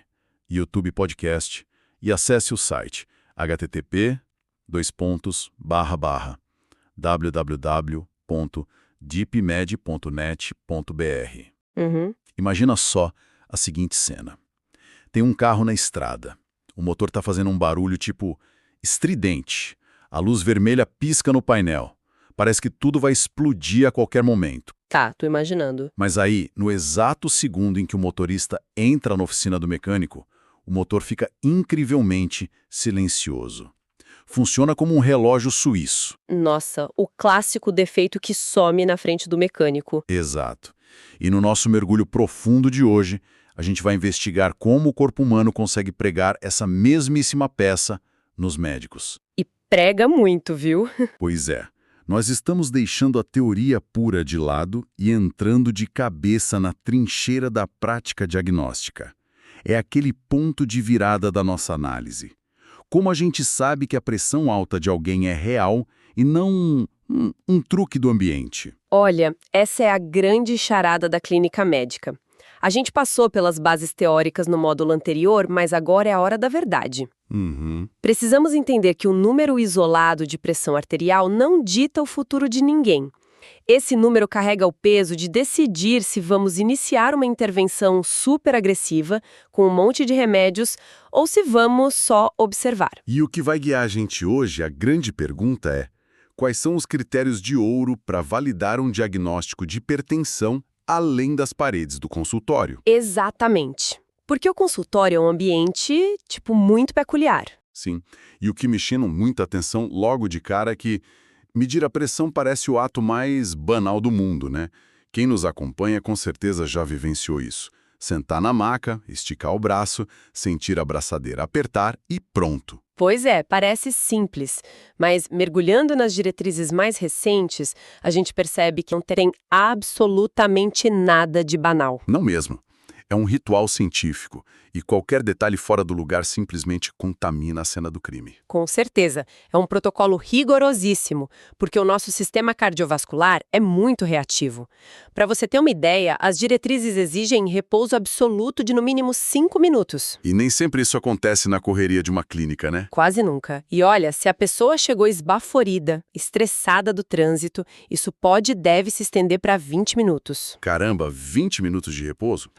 YouTube Podcast e acesse o site http://www.deepmed.net.br. Imagina só a seguinte cena. Tem um carro na estrada. O motor está fazendo um barulho tipo estridente. A luz vermelha pisca no painel. Parece que tudo vai explodir a qualquer momento. Tá, tô imaginando. Mas aí, no exato segundo em que o motorista entra na oficina do mecânico, o motor fica incrivelmente silencioso. Funciona como um relógio suíço. Nossa, o clássico defeito que some na frente do mecânico. Exato. E no nosso mergulho profundo de hoje, a gente vai investigar como o corpo humano consegue pregar essa mesmíssima peça nos médicos. E prega muito, viu? Pois é. Nós estamos deixando a teoria pura de lado e entrando de cabeça na trincheira da prática diagnóstica. É aquele ponto de virada da nossa análise. Como a gente sabe que a pressão alta de alguém é real e não um truque do ambiente? Olha, essa é a grande charada da clínica médica. A gente passou pelas bases teóricas no módulo anterior, mas agora é a hora da verdade. Precisamos entender que o número isolado de pressão arterial não dita o futuro de ninguém. Esse número carrega o peso de decidir se vamos iniciar uma intervenção super agressiva, com um monte de remédios, ou se vamos só observar. E o que vai guiar a gente hoje, a grande pergunta é: quais são os critérios de ouro para validar um diagnóstico de hipertensão além das paredes do consultório? Exatamente. Porque o consultório é um ambiente, muito peculiar. Sim. E o que me chama muita atenção logo de cara é que medir a pressão parece o ato mais banal do mundo, né? Quem nos acompanha com certeza já vivenciou isso. Sentar na maca, esticar o braço, sentir a braçadeira apertar e pronto. Pois é, parece simples, mas mergulhando nas diretrizes mais recentes, a gente percebe que não tem absolutamente nada de banal. Não mesmo. É um ritual científico, e qualquer detalhe fora do lugar simplesmente contamina a cena do crime. Com certeza, é um protocolo rigorosíssimo, porque o nosso sistema cardiovascular é muito reativo. Para você ter uma ideia, as diretrizes exigem repouso absoluto de no mínimo 5 minutos. E nem sempre isso acontece na correria de uma clínica, né? Quase nunca. E olha, se a pessoa chegou esbaforida, estressada do trânsito, isso pode e deve se estender para 20 minutos. Caramba, 20 minutos de repouso?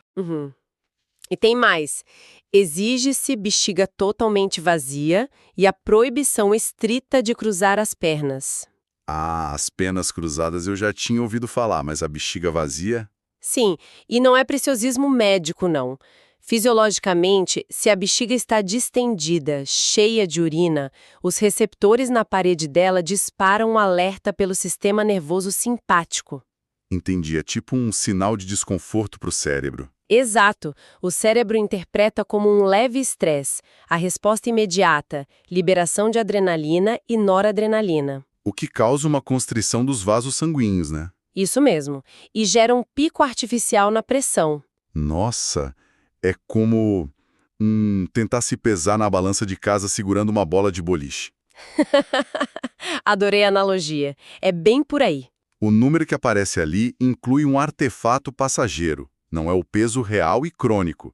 E tem mais. Exige-se bexiga totalmente vazia e a proibição estrita de cruzar as pernas. Ah, as penas cruzadas eu já tinha ouvido falar, mas a bexiga vazia? Sim, e não é preciosismo médico, não. Fisiologicamente, se a bexiga está distendida, cheia de urina, os receptores na parede dela disparam um alerta pelo sistema nervoso simpático. Entendi, é tipo um sinal de desconforto para o cérebro. Exato. O cérebro interpreta como um leve estresse, a resposta imediata, liberação de adrenalina e noradrenalina. O que causa uma constrição dos vasos sanguíneos, né? Isso mesmo. E gera um pico artificial na pressão. Nossa, é como tentar se pesar na balança de casa segurando uma bola de boliche. Adorei a analogia. É bem por aí. O número que aparece ali inclui um artefato passageiro, não é o peso real e crônico.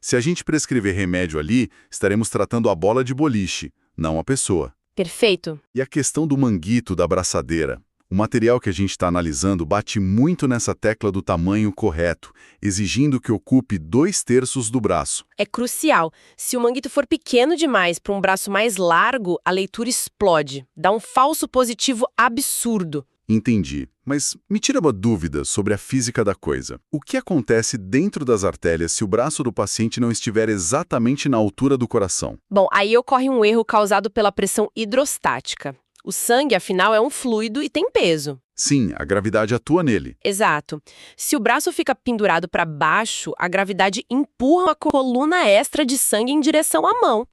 Se a gente prescrever remédio ali, estaremos tratando a bola de boliche, não a pessoa. Perfeito. E a questão do manguito da braçadeira? O material que a gente está analisando bate muito nessa tecla do tamanho correto, exigindo que ocupe 2/3 do braço. É crucial. Se o manguito for pequeno demais para um braço mais largo, a leitura explode. Dá um falso positivo absurdo. Entendi, mas me tira uma dúvida sobre a física da coisa. O que acontece dentro das artérias se o braço do paciente não estiver exatamente na altura do coração? Bom, aí ocorre um erro causado pela pressão hidrostática. O sangue, afinal, é um fluido e tem peso. Sim, a gravidade atua nele. Exato. Se o braço fica pendurado para baixo, a gravidade empurra uma coluna extra de sangue em direção à mão.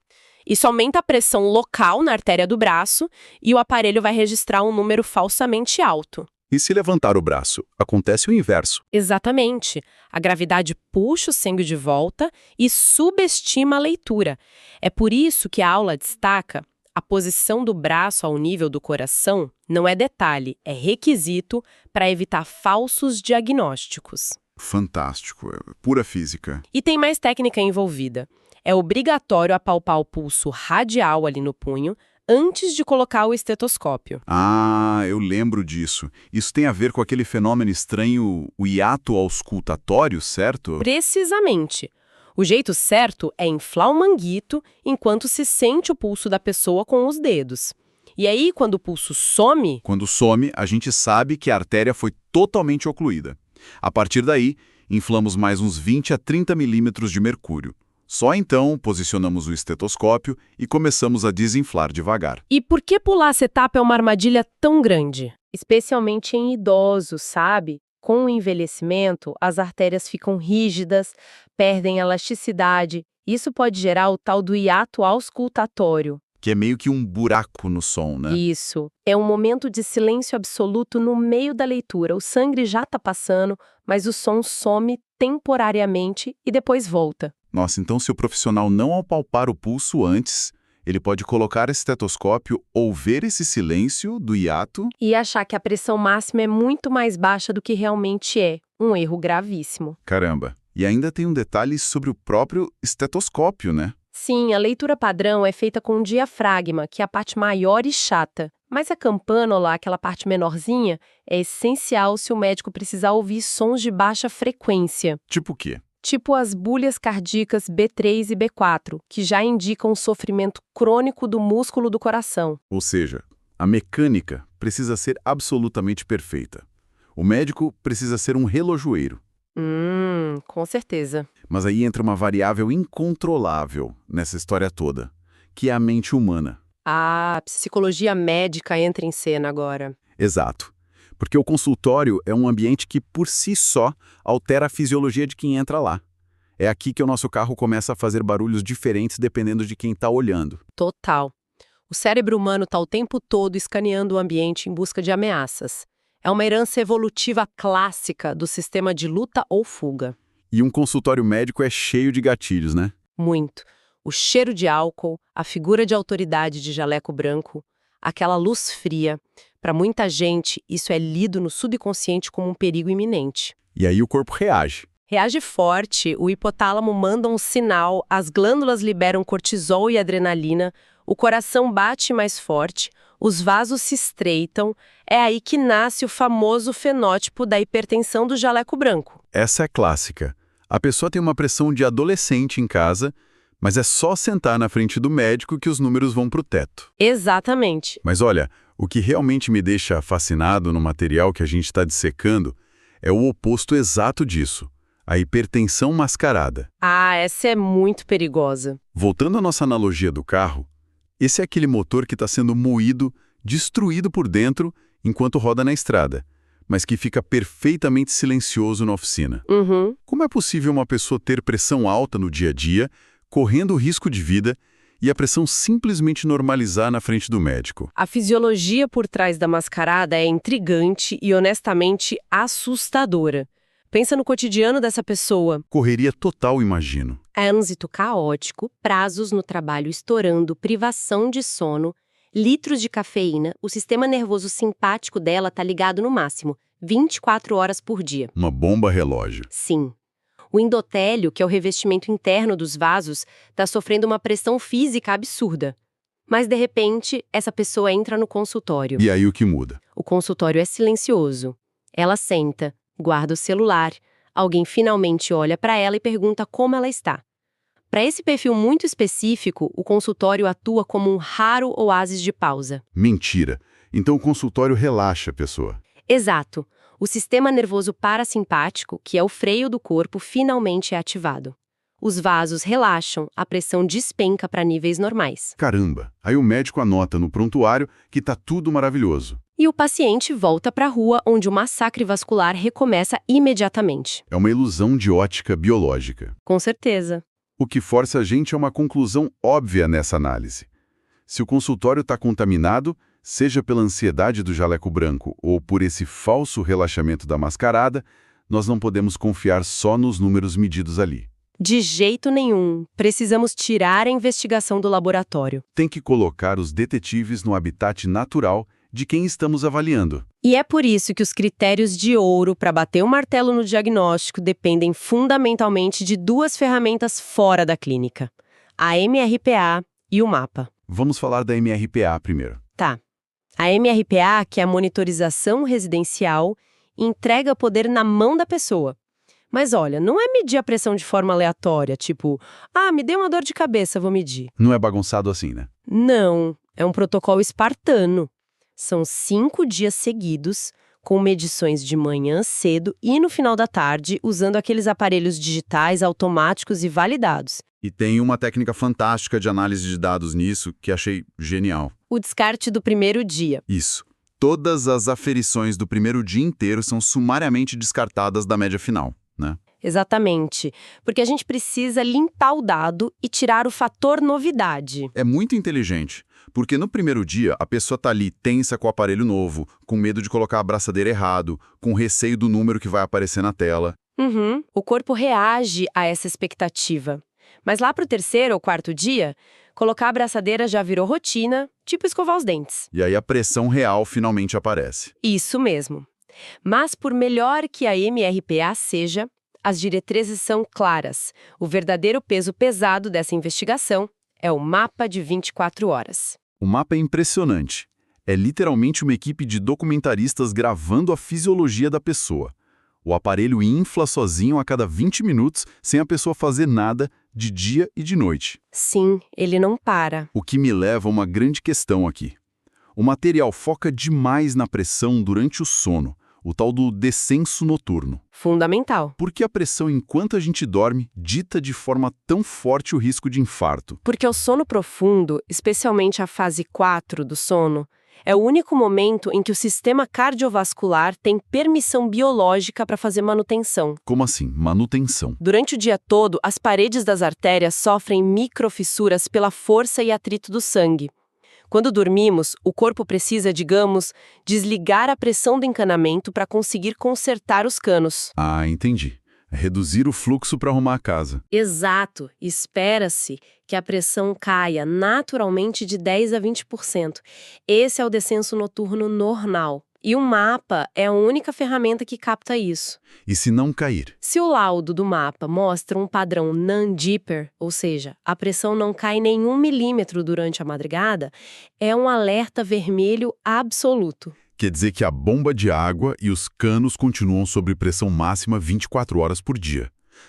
Isso aumenta a pressão local na artéria do braço e o aparelho vai registrar um número falsamente alto. E se levantar o braço, acontece o inverso. Exatamente. A gravidade puxa o sangue de volta e subestima a leitura. É por isso que a aula destaca: a posição do braço ao nível do coração não é detalhe, é requisito para evitar falsos diagnósticos. Fantástico, é pura física. E tem mais técnica envolvida. É obrigatório apalpar o pulso radial ali no punho antes de colocar o estetoscópio. Ah, eu lembro disso. Isso tem a ver com aquele fenômeno estranho, o hiato auscultatório, certo? Precisamente. O jeito certo é inflar o manguito enquanto se sente o pulso da pessoa com os dedos. E aí, quando o pulso some... Quando some, a gente sabe que a artéria foi totalmente ocluída. A partir daí, inflamos mais uns 20 a 30 milímetros de mercúrio. Só então posicionamos o estetoscópio e começamos a desinflar devagar. E por que pular essa etapa é uma armadilha tão grande? Especialmente em idosos, sabe? Com o envelhecimento, as artérias ficam rígidas, perdem elasticidade. Isso pode gerar o tal do hiato auscultatório. Que é meio que um buraco no som, né? Isso. É um momento de silêncio absoluto no meio da leitura. O sangue já está passando, mas o som some temporariamente e depois volta. Nossa, então se o profissional não apalpar o pulso antes, ele pode colocar esse estetoscópio ou ver esse silêncio do hiato e achar que a pressão máxima é muito mais baixa do que realmente é. Um erro gravíssimo. Caramba. E ainda tem um detalhe sobre o próprio estetoscópio, né? Sim, a leitura padrão é feita com um diafragma, que é a parte maior e chata. Mas a campânula, aquela parte menorzinha, é essencial se o médico precisar ouvir sons de baixa frequência. Tipo o quê? Tipo as bulhas cardíacas B3 e B4, que já indicam o sofrimento crônico do músculo do coração. Ou seja, a mecânica precisa ser absolutamente perfeita. O médico precisa ser um relojoeiro. Com certeza. Mas aí entra uma variável incontrolável nessa história toda, que é a mente humana. A psicologia médica entra em cena agora. Exato. Porque o consultório é um ambiente que, por si só, altera a fisiologia de quem entra lá. É aqui que o nosso carro começa a fazer barulhos diferentes dependendo de quem está olhando. Total. O cérebro humano está o tempo todo escaneando o ambiente em busca de ameaças. É uma herança evolutiva clássica do sistema de luta ou fuga. E um consultório médico é cheio de gatilhos, né? Muito. O cheiro de álcool, a figura de autoridade de jaleco branco, aquela luz fria. Para muita gente, isso é lido no subconsciente como um perigo iminente. E aí o corpo reage. Reage forte, o hipotálamo manda um sinal, as glândulas liberam cortisol e adrenalina, o coração bate mais forte, os vasos se estreitam. É aí que nasce o famoso fenótipo da hipertensão do jaleco branco. Essa é clássica. A pessoa tem uma pressão de adolescente em casa, mas é só sentar na frente do médico que os números vão pro teto. Exatamente. Mas olha, O que realmente me deixa fascinado no material que a gente está dissecando é o oposto exato disso, a hipertensão mascarada. Ah, essa é muito perigosa. Voltando à nossa analogia do carro, esse é aquele motor que está sendo moído, destruído por dentro enquanto roda na estrada, mas que fica perfeitamente silencioso na oficina. Uhum. Como é possível uma pessoa ter pressão alta no dia a dia, correndo risco de vida, e a pressão simplesmente normalizar na frente do médico? A fisiologia por trás da mascarada é intrigante e, honestamente, assustadora. Pensa no cotidiano dessa pessoa. Correria total, imagino. Êxito caótico, prazos no trabalho estourando, privação de sono, litros de cafeína, o sistema nervoso simpático dela tá ligado no máximo, 24 horas por dia. Uma bomba relógio. Sim. O endotélio, que é o revestimento interno dos vasos, está sofrendo uma pressão física absurda. Mas, de repente, essa pessoa entra no consultório. E aí o que muda? O consultório é silencioso. Ela senta, guarda o celular, alguém finalmente olha para ela e pergunta como ela está. Para esse perfil muito específico, o consultório atua como um raro oásis de pausa. Mentira. Então o consultório relaxa a pessoa. Exato. O sistema nervoso parasimpático, que é o freio do corpo, finalmente é ativado. Os vasos relaxam, a pressão despenca para níveis normais. Caramba! Aí o médico anota no prontuário que tá tudo maravilhoso. E o paciente volta para a rua, onde o massacre vascular recomeça imediatamente. É uma ilusão de ótica biológica. Com certeza. O que força a gente a uma conclusão óbvia nessa análise. Se o consultório está contaminado, seja pela ansiedade do jaleco branco ou por esse falso relaxamento da mascarada, nós não podemos confiar só nos números medidos ali. De jeito nenhum. Precisamos tirar a investigação do laboratório. Tem que colocar os detetives no habitat natural de quem estamos avaliando. E é por isso que os critérios de ouro para bater o martelo no diagnóstico dependem fundamentalmente de duas ferramentas fora da clínica: a MRPA e o MAPA. Vamos falar da MRPA primeiro. Tá. A MRPA, que é a monitorização residencial, entrega poder na mão da pessoa. Mas olha, não é medir a pressão de forma aleatória, tipo, me deu uma dor de cabeça, vou medir. Não é bagunçado assim, né? Não, é um protocolo espartano. São 5 dias seguidos, com medições de manhã cedo e no final da tarde, usando aqueles aparelhos digitais automáticos e validados. E tem uma técnica fantástica de análise de dados nisso que achei genial. O descarte do primeiro dia. Isso. Todas as aferições do primeiro dia inteiro são sumariamente descartadas da média final, né? Exatamente, porque a gente precisa limpar o dado e tirar o fator novidade. É muito inteligente, porque no primeiro dia a pessoa tá ali tensa com o aparelho novo, com medo de colocar a abraçadeira errado, com receio do número que vai aparecer na tela. O corpo reage a essa expectativa. Mas lá pro terceiro ou quarto dia, colocar a abraçadeira já virou rotina, tipo escovar os dentes. E aí a pressão real finalmente aparece. Isso mesmo. Mas por melhor que a MRPA seja, as diretrizes são claras. O verdadeiro peso pesado dessa investigação é o mapa de 24 horas. O mapa é impressionante. É literalmente uma equipe de documentaristas gravando a fisiologia da pessoa. O aparelho infla sozinho a cada 20 minutos, sem a pessoa fazer nada, de dia e de noite. Sim, ele não para. O que me leva a uma grande questão aqui. O material foca demais na pressão durante o sono, o tal do descenso noturno. Fundamental. Por que a pressão enquanto a gente dorme dita de forma tão forte o risco de infarto? Porque o sono profundo, especialmente a fase 4 do sono, é o único momento em que o sistema cardiovascular tem permissão biológica para fazer manutenção. Como assim, manutenção? Durante o dia todo, as paredes das artérias sofrem microfissuras pela força e atrito do sangue. Quando dormimos, o corpo precisa, digamos, desligar a pressão do encanamento para conseguir consertar os canos. Ah, entendi. Reduzir o fluxo para arrumar a casa. Exato. Espera-se que a pressão caia naturalmente de 10 a 20%. Esse é o descenso noturno normal. E o mapa é a única ferramenta que capta isso. E se não cair? Se o laudo do mapa mostra um padrão non-dipper, ou seja, a pressão não cai nem 1 milímetro durante a madrugada, é um alerta vermelho absoluto. Quer dizer que a bomba de água e os canos continuam sob pressão máxima 24 horas por dia.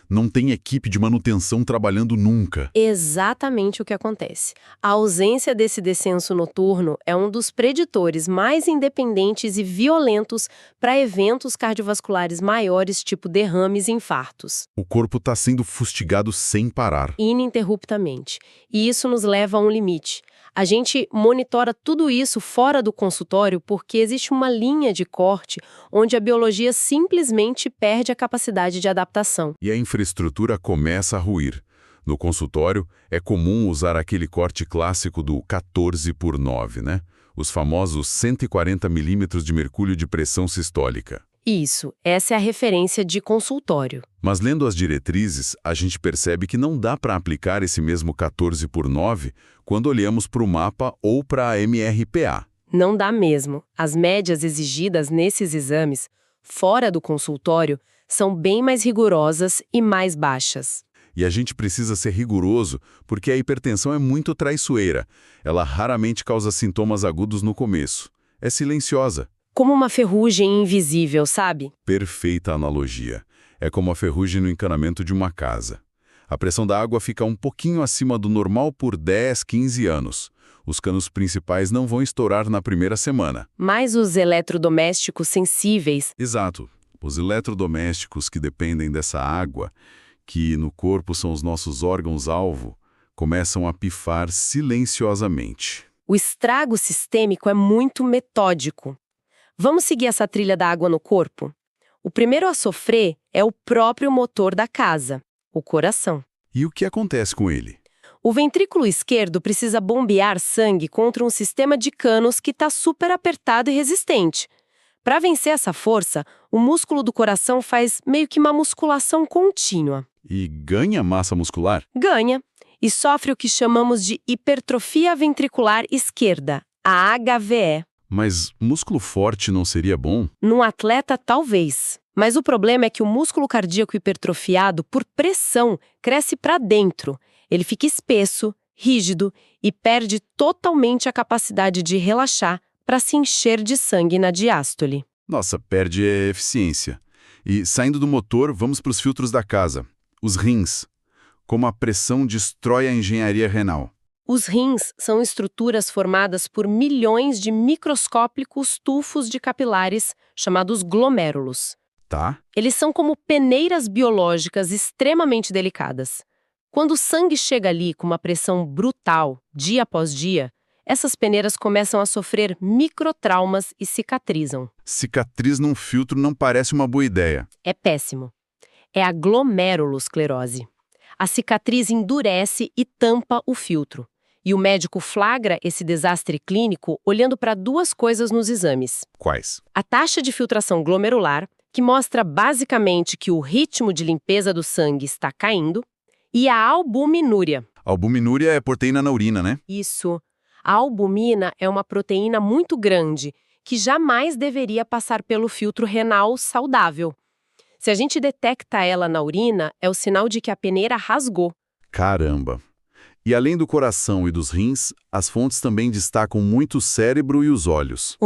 Não tem equipe de manutenção trabalhando nunca. Exatamente o que acontece. A ausência desse descenso noturno é um dos preditores mais independentes e violentos para eventos cardiovasculares maiores, tipo derrames e infartos. O corpo está sendo fustigado sem parar. Ininterruptamente. E isso nos leva a um limite. A gente monitora tudo isso fora do consultório porque existe uma linha de corte onde a biologia simplesmente perde a capacidade de adaptação. E a infraestrutura começa a ruir. No consultório, é comum usar aquele corte clássico do 14/9, né? Os famosos 140 milímetros de mercúrio de pressão sistólica. Isso, essa é a referência de consultório. Mas lendo as diretrizes, a gente percebe que não dá para aplicar esse mesmo 14/9 quando olhamos para o mapa ou para a MRPA. Não dá mesmo. As médias exigidas nesses exames, fora do consultório, são bem mais rigorosas e mais baixas. E a gente precisa ser rigoroso porque a hipertensão é muito traiçoeira. Ela raramente causa sintomas agudos no começo. É silenciosa. Como uma ferrugem invisível, sabe? Perfeita analogia. É como a ferrugem no encanamento de uma casa. A pressão da água fica um pouquinho acima do normal por 10, 15 anos. Os canos principais não vão estourar na primeira semana. Mas os eletrodomésticos sensíveis... Exato. Os eletrodomésticos que dependem dessa água, que no corpo são os nossos órgãos-alvo, começam a pifar silenciosamente. O estrago sistêmico é muito metódico. Vamos seguir essa trilha da água no corpo? O primeiro a sofrer é o próprio motor da casa, o coração. E o que acontece com ele? O ventrículo esquerdo precisa bombear sangue contra um sistema de canos que está super apertado e resistente. Para vencer essa força, o músculo do coração faz meio que uma musculação contínua. E ganha massa muscular? Ganha. E sofre o que chamamos de hipertrofia ventricular esquerda, a HVE. Mas músculo forte não seria bom? Num atleta, talvez. Mas o problema é que o músculo cardíaco hipertrofiado, por pressão, cresce para dentro. Ele fica espesso, rígido e perde totalmente a capacidade de relaxar para se encher de sangue na diástole. Nossa, perde a eficiência. E saindo do motor, vamos para os filtros da casa. Os rins. Como a pressão destrói a engenharia renal. Os rins são estruturas formadas por milhões de microscópicos tufos de capilares, chamados glomérulos. Tá? Eles são como peneiras biológicas extremamente delicadas. Quando o sangue chega ali com uma pressão brutal, dia após dia, essas peneiras começam a sofrer microtraumas e cicatrizam. Cicatriz num filtro não parece uma boa ideia. É péssimo. É a glomerulosclerose. A cicatriz endurece e tampa o filtro. E o médico flagra esse desastre clínico olhando para duas coisas nos exames. Quais? A taxa de filtração glomerular, que mostra basicamente que o ritmo de limpeza do sangue está caindo, e a albuminúria. Albuminúria é proteína na urina, né? Isso. A albumina é uma proteína muito grande que jamais deveria passar pelo filtro renal saudável. Se a gente detecta ela na urina, é o sinal de que a peneira rasgou. Caramba! E além do coração e dos rins, as fontes também destacam muito o cérebro e os olhos.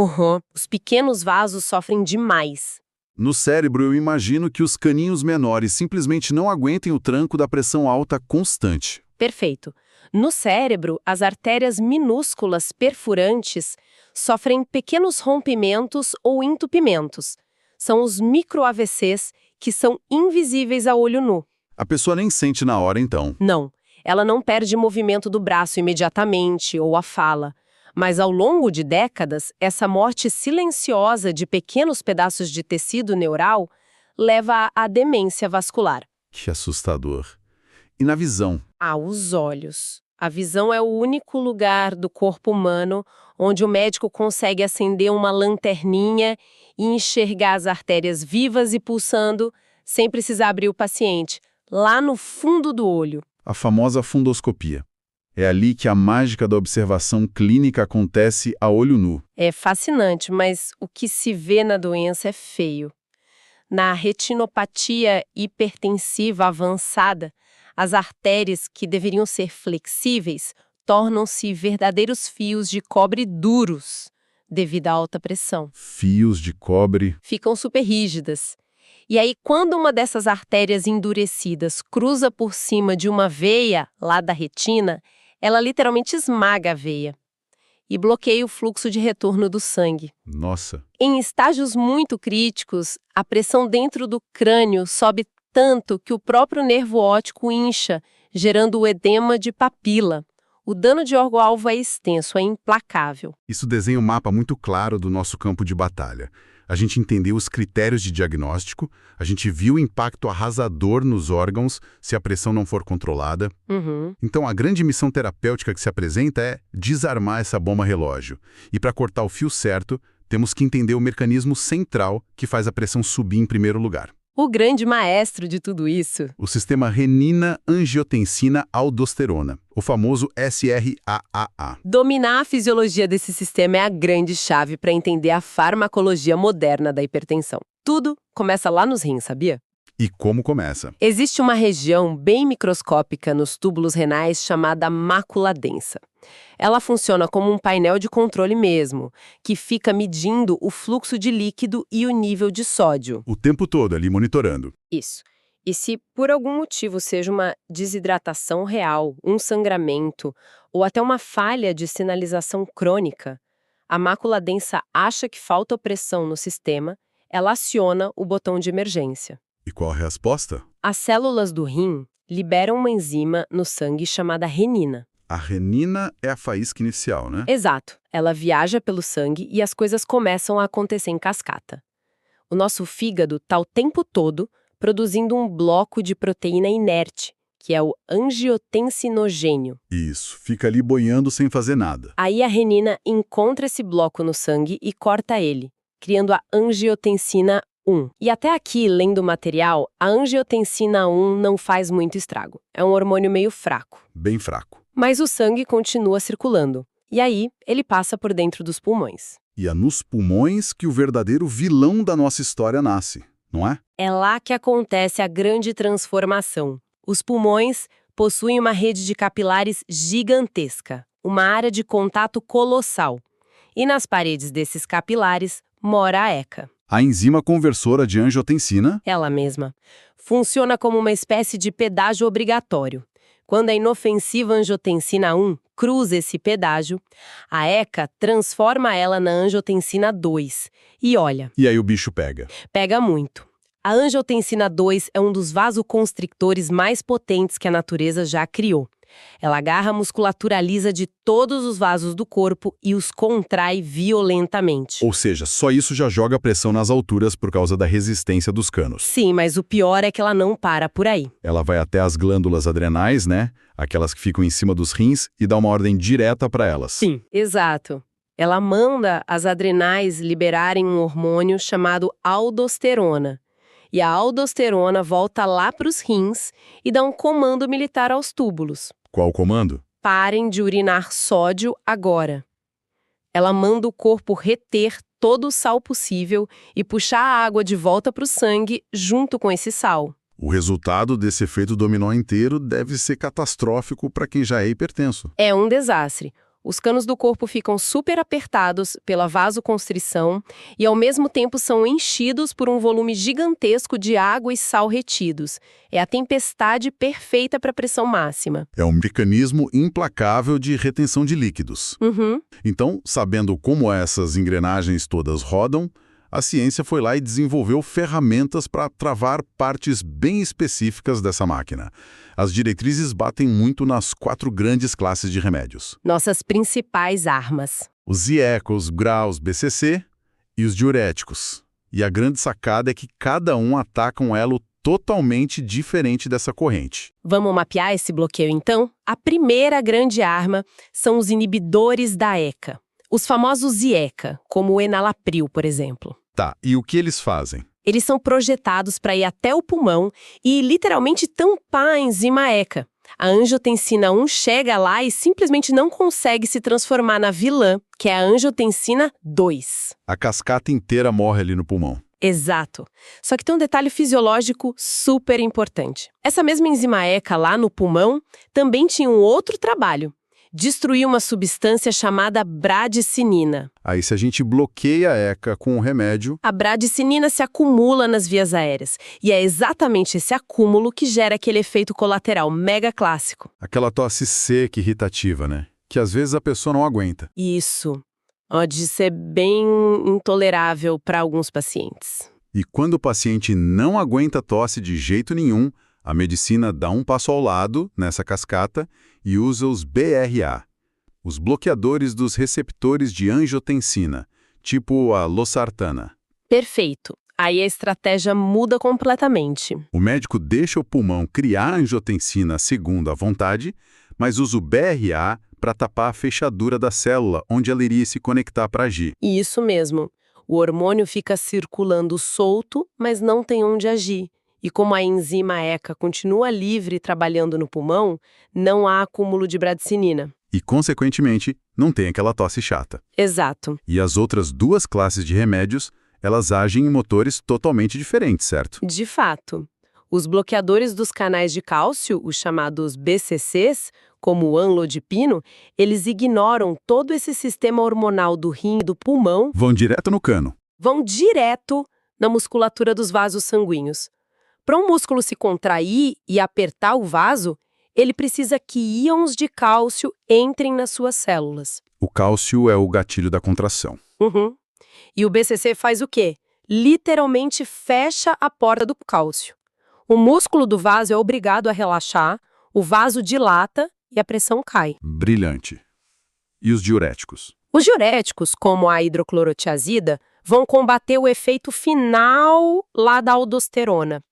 Os pequenos vasos sofrem demais. No cérebro, eu imagino que os caninhos menores simplesmente não aguentem o tranco da pressão alta constante. Perfeito. No cérebro, as artérias minúsculas perfurantes sofrem pequenos rompimentos ou entupimentos. São os micro-AVCs que são invisíveis a olho nu. A pessoa nem sente na hora, então. Não, ela não perde movimento do braço imediatamente ou a fala. Mas ao longo de décadas, essa morte silenciosa de pequenos pedaços de tecido neural leva à demência vascular. Que assustador. E na visão? Os olhos. A visão é o único lugar do corpo humano onde o médico consegue acender uma lanterninha e enxergar as artérias vivas e pulsando sem precisar abrir o paciente, lá no fundo do olho. A famosa fundoscopia. É ali que a mágica da observação clínica acontece a olho nu. É fascinante, mas o que se vê na doença é feio. Na retinopatia hipertensiva avançada, as artérias que deveriam ser flexíveis tornam-se verdadeiros fios de cobre duros devido à alta pressão. Fios de cobre. Ficam super rígidas. E aí, quando uma dessas artérias endurecidas cruza por cima de uma veia lá da retina, ela literalmente esmaga a veia e bloqueia o fluxo de retorno do sangue. Nossa, Em estágios muito críticos, a pressão dentro do crânio sobe tanto que o próprio nervo óptico incha, gerando o edema de papila. O dano de órgão-alvo é extenso, é implacável. isso desenha um mapa muito claro do nosso campo de batalha. A gente entendeu os critérios de diagnóstico, a gente viu o impacto arrasador nos órgãos se a pressão não for controlada. Então, a grande missão terapêutica que se apresenta é desarmar essa bomba relógio. E para cortar o fio certo, temos que entender o mecanismo central que faz a pressão subir em primeiro lugar. O grande maestro de tudo isso. O sistema renina-angiotensina-aldosterona, o famoso SRAAA. Dominar a fisiologia desse sistema é a grande chave para entender a farmacologia moderna da hipertensão. Tudo começa lá nos rins, sabia? E como começa? Existe uma região bem microscópica nos túbulos renais chamada mácula densa. Ela funciona como um painel de controle mesmo, que fica medindo o fluxo de líquido e o nível de sódio. O tempo todo ali monitorando. Isso. E se por algum motivo seja uma desidratação real, um sangramento ou até uma falha de sinalização crônica, a mácula densa acha que falta pressão no sistema, ela aciona o botão de emergência. E qual a resposta? As células do rim liberam uma enzima no sangue chamada renina. A renina é a faísca inicial, né? Exato. Ela viaja pelo sangue e as coisas começam a acontecer em cascata. O nosso fígado está o tempo todo produzindo um bloco de proteína inerte, que é o angiotensinogênio. Isso, fica ali boiando sem fazer nada. Aí a renina encontra esse bloco no sangue e corta ele, criando a angiotensina 1. E até aqui, lendo o material, a angiotensina 1 não faz muito estrago. É um hormônio meio fraco. Bem fraco. Mas o sangue continua circulando. E aí, ele passa por dentro dos pulmões. E é nos pulmões que o verdadeiro vilão da nossa história nasce, não é? É lá que acontece a grande transformação. Os pulmões possuem uma rede de capilares gigantesca, uma área de contato colossal. E nas paredes desses capilares mora a ECA. A enzima conversora de angiotensina, Ela mesma. Funciona como uma espécie de pedágio obrigatório. Quando a inofensiva angiotensina 1 cruza esse pedágio, a ECA transforma ela na angiotensina 2. E olha, e aí o bicho pega. pega muito. A angiotensina 2 é um dos vasoconstrictores mais potentes que a natureza já criou. Ela agarra a musculatura lisa de todos os vasos do corpo e os contrai violentamente. Ou seja, só isso já joga pressão nas alturas por causa da resistência dos canos. Sim, mas o pior é que ela não para por aí. Ela vai até as glândulas adrenais, né? Aquelas que ficam em cima dos rins, e dá uma ordem direta para elas. Sim, exato. Ela manda as adrenais liberarem um hormônio chamado aldosterona. E a aldosterona volta lá para os rins e dá um comando militar aos túbulos. Qual o comando? Parem de urinar sódio agora. Ela manda o corpo reter todo o sal possível e puxar a água de volta para o sangue junto com esse sal. O resultado desse efeito dominó inteiro deve ser catastrófico para quem já é hipertenso. É um desastre. Os canos do corpo ficam super apertados pela vasoconstrição e, ao mesmo tempo, são enchidos por um volume gigantesco de água e sal retidos. É a tempestade perfeita para a pressão máxima. É um mecanismo implacável de retenção de líquidos. Então, sabendo como essas engrenagens todas rodam, a ciência foi lá e desenvolveu ferramentas para travar partes bem específicas dessa máquina. As diretrizes batem muito nas 4 grandes classes de remédios. Nossas principais armas. Os IECOs, GRAUS, BCC e os diuréticos. E a grande sacada é que cada um ataca um elo totalmente diferente dessa corrente. Vamos mapear esse bloqueio, então? A primeira grande arma são os inibidores da ECA. Os famosos IECA, como o enalapril, por exemplo. Tá, e o que eles fazem? Eles são projetados para ir até o pulmão e literalmente tampar a enzima ECA. A angiotensina 1 chega lá e simplesmente não consegue se transformar na vilã, que é a angiotensina 2. A cascata inteira morre ali no pulmão. Exato. Só que tem um detalhe fisiológico super importante. Essa mesma enzima ECA lá no pulmão também tinha um outro trabalho: destruir uma substância chamada bradicinina. Aí, se a gente bloqueia a ECA com o remédio, A bradicinina se acumula nas vias aéreas, e é exatamente esse acúmulo que gera aquele efeito colateral mega clássico. aquela tosse seca e irritativa, né? Que às vezes a pessoa não aguenta. Isso pode ser bem intolerável para alguns pacientes. E quando o paciente não aguenta tosse de jeito nenhum, a medicina dá um passo ao lado nessa cascata e usa os BRA, os bloqueadores dos receptores de angiotensina, tipo a losartana. Perfeito. Aí a estratégia muda completamente. O médico deixa o pulmão criar angiotensina segundo a vontade, mas usa o BRA para tapar a fechadura da célula onde ela iria se conectar para agir. E isso mesmo. O hormônio fica circulando solto, mas não tem onde agir. E como a enzima ECA continua livre trabalhando no pulmão, não há acúmulo de bradicinina. E, consequentemente, não tem aquela tosse chata. Exato. E as outras duas classes de remédios, elas agem em motores totalmente diferentes, certo? De fato. Os bloqueadores dos canais de cálcio, os chamados BCCs, como o anlodipino, eles ignoram todo esse sistema hormonal do rim e do pulmão, Vão direto no cano. vão direto na musculatura dos vasos sanguíneos. Para um músculo se contrair e apertar o vaso, ele precisa que íons de cálcio entrem nas suas células. O cálcio é o gatilho da contração. Uhum. E o BCC faz o quê? Literalmente fecha a porta do cálcio. O músculo do vaso é obrigado a relaxar, o vaso dilata e a pressão cai. Brilhante. E os diuréticos? Os diuréticos, como a hidroclorotiazida, vão combater o efeito final lá da aldosterona.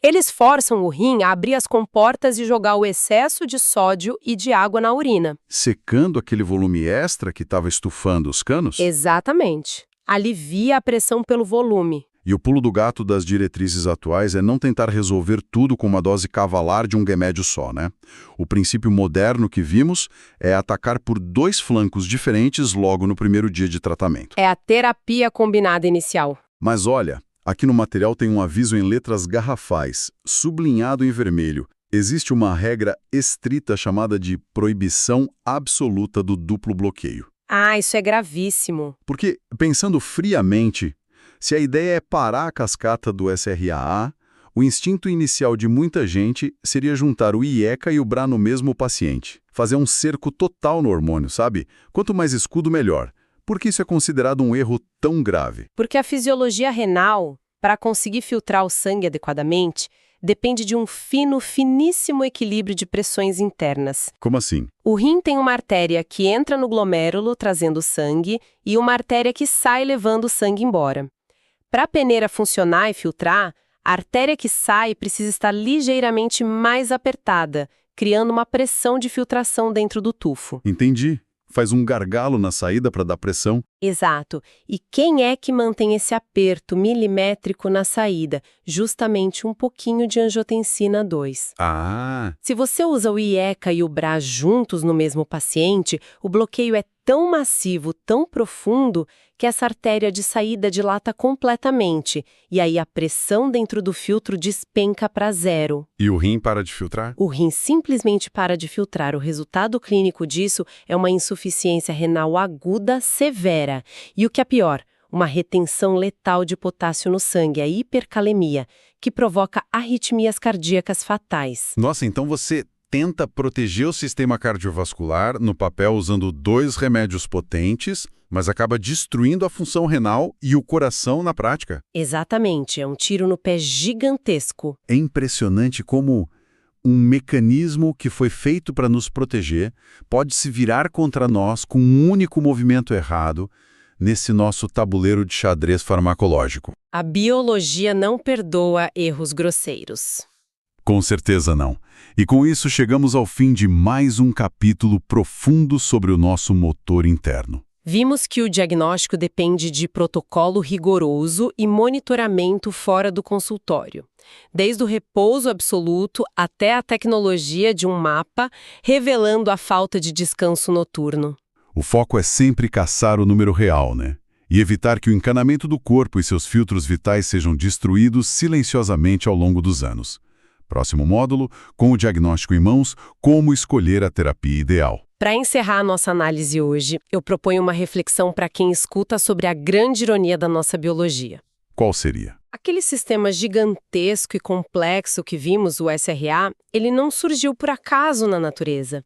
Eles forçam o rim a abrir as comportas e jogar o excesso de sódio e de água na urina. Secando aquele volume extra que estava estufando os canos? Exatamente. Alivia a pressão pelo volume. E o pulo do gato das diretrizes atuais é não tentar resolver tudo com uma dose cavalar de um remédio só, né? O princípio moderno que vimos é atacar por dois flancos diferentes logo no primeiro dia de tratamento. É a terapia combinada inicial. Mas olha, aqui no material tem um aviso em letras garrafais, sublinhado em vermelho. Existe uma regra estrita chamada de proibição absoluta do duplo bloqueio. Ah, isso é gravíssimo. Porque, pensando friamente, se a ideia é parar a cascata do SRAA, o instinto inicial de muita gente seria juntar o IECA e o BRA no mesmo paciente. Fazer um cerco total no hormônio, sabe? Quanto mais escudo, melhor. Por que isso é considerado um erro tão grave? Porque a fisiologia renal, para conseguir filtrar o sangue adequadamente, depende de um finíssimo equilíbrio de pressões internas. Como assim? O rim tem uma artéria que entra no glomérulo trazendo sangue e uma artéria que sai levando o sangue embora. Para a peneira funcionar e filtrar, a artéria que sai precisa estar ligeiramente mais apertada, criando uma pressão de filtração dentro do tufo. Entendi. Faz um gargalo na saída para dar pressão. Exato. E quem é que mantém esse aperto milimétrico na saída? Justamente um pouquinho de angiotensina 2. Ah, Se você usa o IECA e o BRA juntos no mesmo paciente, o bloqueio é tão massivo, tão profundo, que essa artéria de saída dilata completamente, e aí a pressão dentro do filtro despenca para zero. e o rim para de filtrar? O rim simplesmente para de filtrar. O resultado clínico disso é uma insuficiência renal aguda severa. E o que é pior, uma retenção letal de potássio no sangue, a hipercalemia, que provoca arritmias cardíacas fatais. Nossa, então você tenta proteger o sistema cardiovascular no papel usando dois remédios potentes, mas acaba destruindo a função renal e o coração na prática. Exatamente, é um tiro no pé gigantesco. É impressionante como um mecanismo que foi feito para nos proteger pode se virar contra nós com um único movimento errado nesse nosso tabuleiro de xadrez farmacológico. A biologia não perdoa erros grosseiros. Com certeza não. E com isso chegamos ao fim de mais um capítulo profundo sobre o nosso motor interno. Vimos que o diagnóstico depende de protocolo rigoroso e monitoramento fora do consultório. Desde o repouso absoluto até a tecnologia de um mapa, revelando a falta de descanso noturno. O foco é sempre caçar o número real, né? E evitar que o encanamento do corpo e seus filtros vitais sejam destruídos silenciosamente ao longo dos anos. Próximo módulo, com o diagnóstico em mãos, como escolher a terapia ideal. Para encerrar a nossa análise hoje, eu proponho uma reflexão para quem escuta sobre a grande ironia da nossa biologia. Qual seria? Aquele sistema gigantesco e complexo que vimos, o SRA, ele não surgiu por acaso na natureza.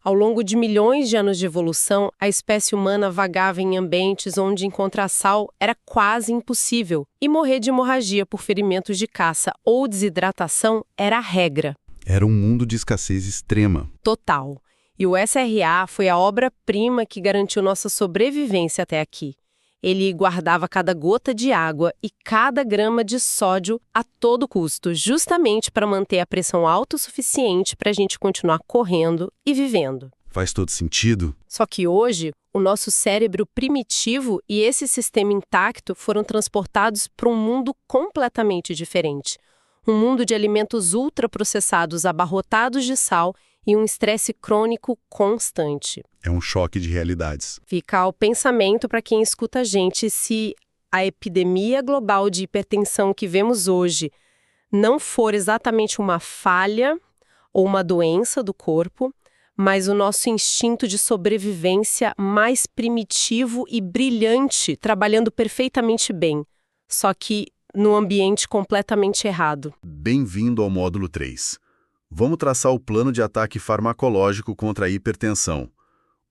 Ao longo de milhões de anos de evolução, a espécie humana vagava em ambientes onde encontrar sal era quase impossível e morrer de hemorragia por ferimentos de caça ou desidratação era a regra. Era um mundo de escassez extrema. Total. E o SRA foi a obra-prima que garantiu nossa sobrevivência até aqui. Ele guardava cada gota de água e cada grama de sódio a todo custo, justamente para manter a pressão alta o suficiente para a gente continuar correndo e vivendo. Faz todo sentido. Só que hoje, o nosso cérebro primitivo e esse sistema intacto foram transportados para um mundo completamente diferente. Um mundo de alimentos ultraprocessados abarrotados de sal e um estresse crônico constante. É um choque de realidades. Fica o pensamento para quem escuta a gente se a epidemia global de hipertensão que vemos hoje não for exatamente uma falha ou uma doença do corpo, mas o nosso instinto de sobrevivência mais primitivo e brilhante, trabalhando perfeitamente bem, só que no ambiente completamente errado. Bem-vindo ao módulo 3. Vamos traçar o plano de ataque farmacológico contra a hipertensão.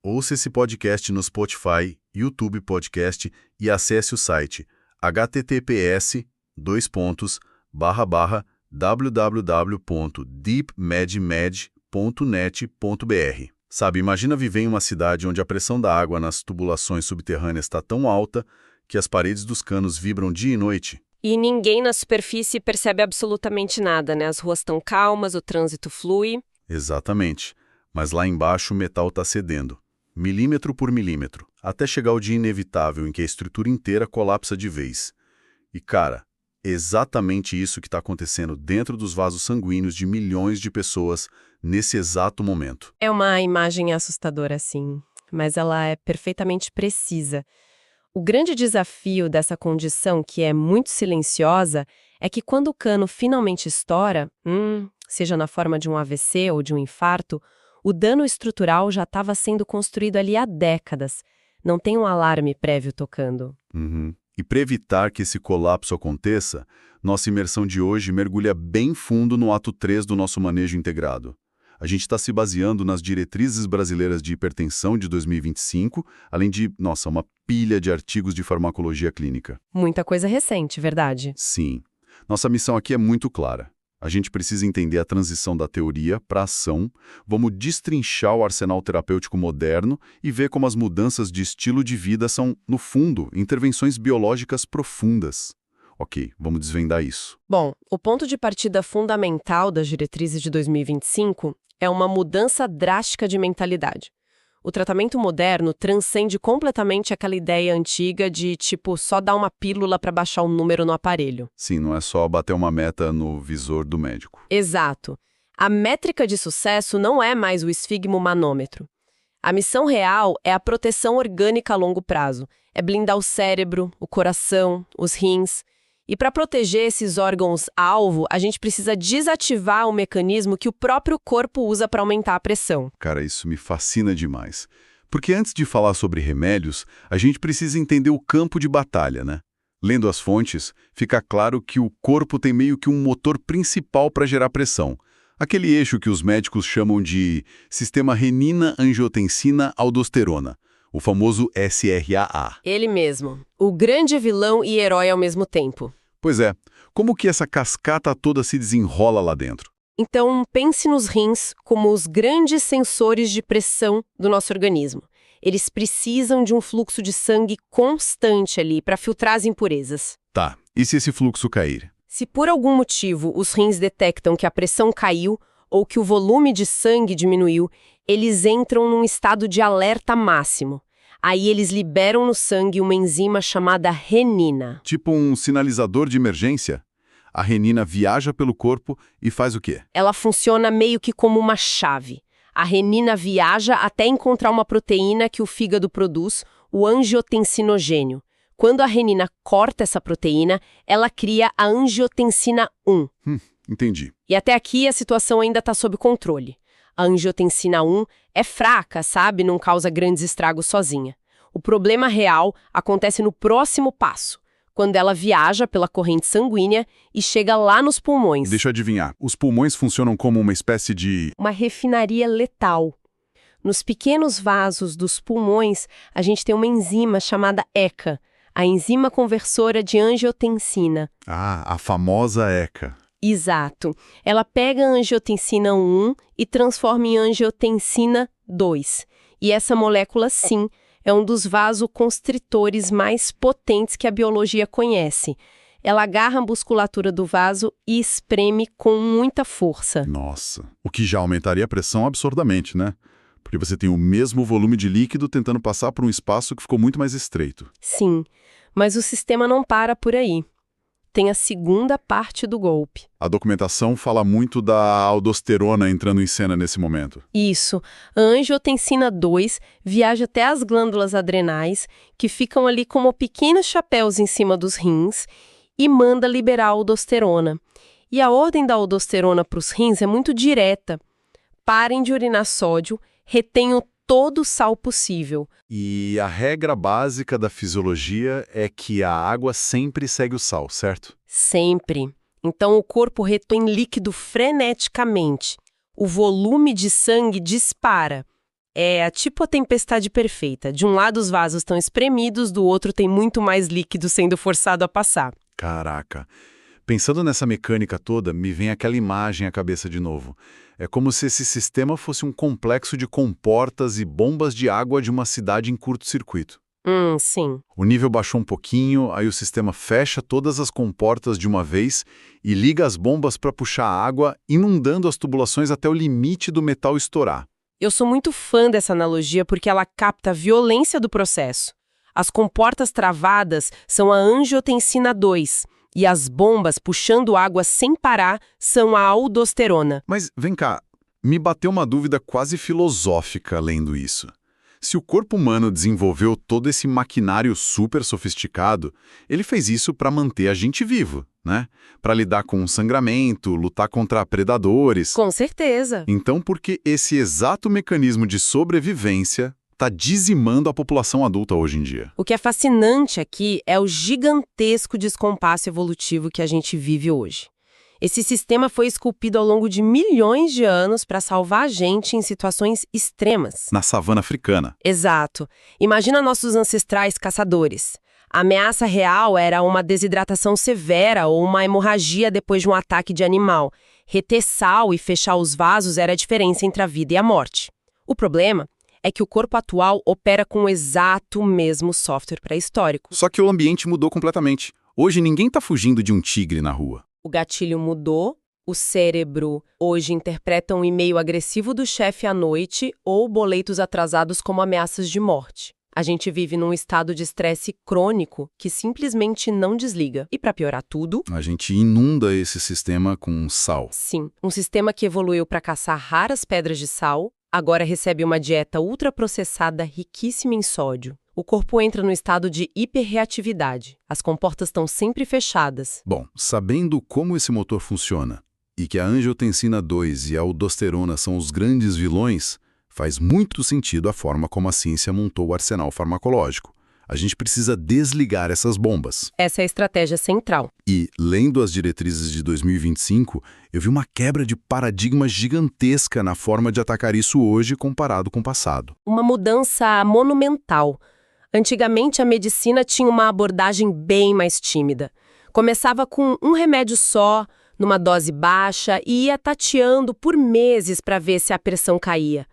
Ouça esse podcast no Spotify, YouTube Podcast e acesse o site https://www.deepmedmed.net.br. Sabe, imagina viver em uma cidade onde a pressão da água nas tubulações subterrâneas está tão alta que as paredes dos canos vibram dia e noite. E ninguém na superfície percebe absolutamente nada, né? As ruas estão calmas, o trânsito flui. Exatamente. Mas lá embaixo o metal está cedendo, milímetro por milímetro, até chegar o dia inevitável em que a estrutura inteira colapsa de vez. E, cara, exatamente isso que está acontecendo dentro dos vasos sanguíneos de milhões de pessoas nesse exato momento. É uma imagem assustadora, sim, mas ela é perfeitamente precisa. O grande desafio dessa condição, que é muito silenciosa, é que quando o cano finalmente estoura, seja na forma de um AVC ou de um infarto, o dano estrutural já estava sendo construído ali há décadas. Não tem um alarme prévio tocando. E para evitar que esse colapso aconteça, nossa imersão de hoje mergulha bem fundo no ato 3 do nosso manejo integrado. A gente está se baseando nas diretrizes brasileiras de hipertensão de 2025, além de, uma pilha de artigos de farmacologia clínica. Muita coisa recente, verdade? Sim. Nossa missão aqui é muito clara. A gente precisa entender a transição da teoria para a ação, vamos destrinchar o arsenal terapêutico moderno e ver como as mudanças de estilo de vida são, no fundo, intervenções biológicas profundas. Ok, vamos desvendar isso. Bom, o ponto de partida fundamental das diretrizes de 2025 é uma mudança drástica de mentalidade. O tratamento moderno transcende completamente aquela ideia antiga de, só dar uma pílula para baixar o número no aparelho. Sim, não é só bater uma meta no visor do médico. Exato. A métrica de sucesso não é mais o esfigmomanômetro. A missão real é a proteção orgânica a longo prazo. É blindar o cérebro, o coração, os rins. E para proteger esses órgãos-alvo, a gente precisa desativar o mecanismo que o próprio corpo usa para aumentar a pressão. Cara, isso me fascina demais. Porque antes de falar sobre remédios, a gente precisa entender o campo de batalha, né? Lendo as fontes, fica claro que o corpo tem meio que um motor principal para gerar pressão. Aquele eixo que os médicos chamam de sistema renina-angiotensina-aldosterona. O famoso SRAA. Ele mesmo. O grande vilão e herói ao mesmo tempo. Pois é. Como que essa cascata toda se desenrola lá dentro? Então, pense nos rins como os grandes sensores de pressão do nosso organismo. Eles precisam de um fluxo de sangue constante ali para filtrar as impurezas. Tá. E se esse fluxo cair? Se por algum motivo os rins detectam que a pressão caiu ou que o volume de sangue diminuiu, eles entram num estado de alerta máximo. Aí eles liberam no sangue uma enzima chamada renina. Tipo um sinalizador de emergência? A renina viaja pelo corpo e faz o quê? Ela funciona meio que como uma chave. A renina viaja até encontrar uma proteína que o fígado produz, o angiotensinogênio. Quando a renina corta essa proteína, ela cria a angiotensina 1. Entendi. E até aqui a situação ainda está sob controle. A angiotensina 1 é fraca, sabe? Não causa grandes estragos sozinha. O problema real acontece no próximo passo, quando ela viaja pela corrente sanguínea e chega lá nos pulmões. Deixa eu adivinhar, os pulmões funcionam como uma espécie de... Uma refinaria letal. Nos pequenos vasos dos pulmões, a gente tem uma enzima chamada ECA, a enzima conversora de angiotensina. Ah, a famosa ECA. Exato. Ela pega a angiotensina 1 e transforma em angiotensina 2. E essa molécula, sim, é um dos vasoconstritores mais potentes que a biologia conhece. Ela agarra a musculatura do vaso e espreme com muita força. Nossa, o que já aumentaria a pressão absurdamente, né? Porque você tem o mesmo volume de líquido tentando passar por um espaço que ficou muito mais estreito. Sim, mas o sistema não para por aí. Tem a segunda parte do golpe. A documentação fala muito da aldosterona entrando em cena nesse momento. Isso. A angiotensina 2 viaja até as glândulas adrenais, que ficam ali como pequenos chapéus em cima dos rins, e manda liberar a aldosterona. E a ordem da aldosterona para os rins é muito direta. Parem de urinar sódio, retenham todo o sal possível. E a regra básica da fisiologia é que a água sempre segue o sal, certo? Sempre. Então o corpo retém líquido freneticamente. O volume de sangue dispara. É tipo a tempestade perfeita. De um lado os vasos estão espremidos, do outro tem muito mais líquido sendo forçado a passar. Caraca. Pensando nessa mecânica toda, me vem aquela imagem à cabeça de novo. É como se esse sistema fosse um complexo de comportas e bombas de água de uma cidade em curto-circuito. Sim. O nível baixou um pouquinho, aí o sistema fecha todas as comportas de uma vez e liga as bombas para puxar a água, inundando as tubulações até o limite do metal estourar. Eu sou muito fã dessa analogia porque ela capta a violência do processo. As comportas travadas são a angiotensina 2 e as bombas puxando água sem parar são a aldosterona. Mas vem cá, me bateu uma dúvida quase filosófica lendo isso. Se o corpo humano desenvolveu todo esse maquinário super sofisticado, ele fez isso para manter a gente vivo, né? Para lidar com o sangramento, lutar contra predadores. Com certeza. Então, por que esse exato mecanismo de sobrevivência está dizimando a população adulta hoje em dia? O que é fascinante aqui é o gigantesco descompasso evolutivo que a gente vive hoje. Esse sistema foi esculpido ao longo de milhões de anos para salvar a gente em situações extremas. Na savana africana. Exato. Imagina nossos ancestrais caçadores. A ameaça real era uma desidratação severa ou uma hemorragia depois de um ataque de animal. Reter sal e fechar os vasos era a diferença entre a vida e a morte. O problema é que o corpo atual opera com o exato mesmo software pré-histórico. Só que o ambiente mudou completamente. Hoje ninguém está fugindo de um tigre na rua. O gatilho mudou, o cérebro hoje interpreta um e-mail agressivo do chefe à noite ou boletos atrasados como ameaças de morte. A gente vive num estado de estresse crônico que simplesmente não desliga. E para piorar tudo... A gente inunda esse sistema com sal. Sim, um sistema que evoluiu para caçar raras pedras de sal, agora recebe uma dieta ultraprocessada riquíssima em sódio. O corpo entra no estado de hiperreatividade. As comportas estão sempre fechadas. Bom, sabendo como esse motor funciona e que a angiotensina 2 e a aldosterona são os grandes vilões, faz muito sentido a forma como a ciência montou o arsenal farmacológico. A gente precisa desligar essas bombas. Essa é a estratégia central. E, lendo as diretrizes de 2025, eu vi uma quebra de paradigma gigantesca na forma de atacar isso hoje comparado com o passado. Uma mudança monumental. Antigamente, a medicina tinha uma abordagem bem mais tímida. Começava com um remédio só, numa dose baixa, e ia tateando por meses para ver se a pressão caía.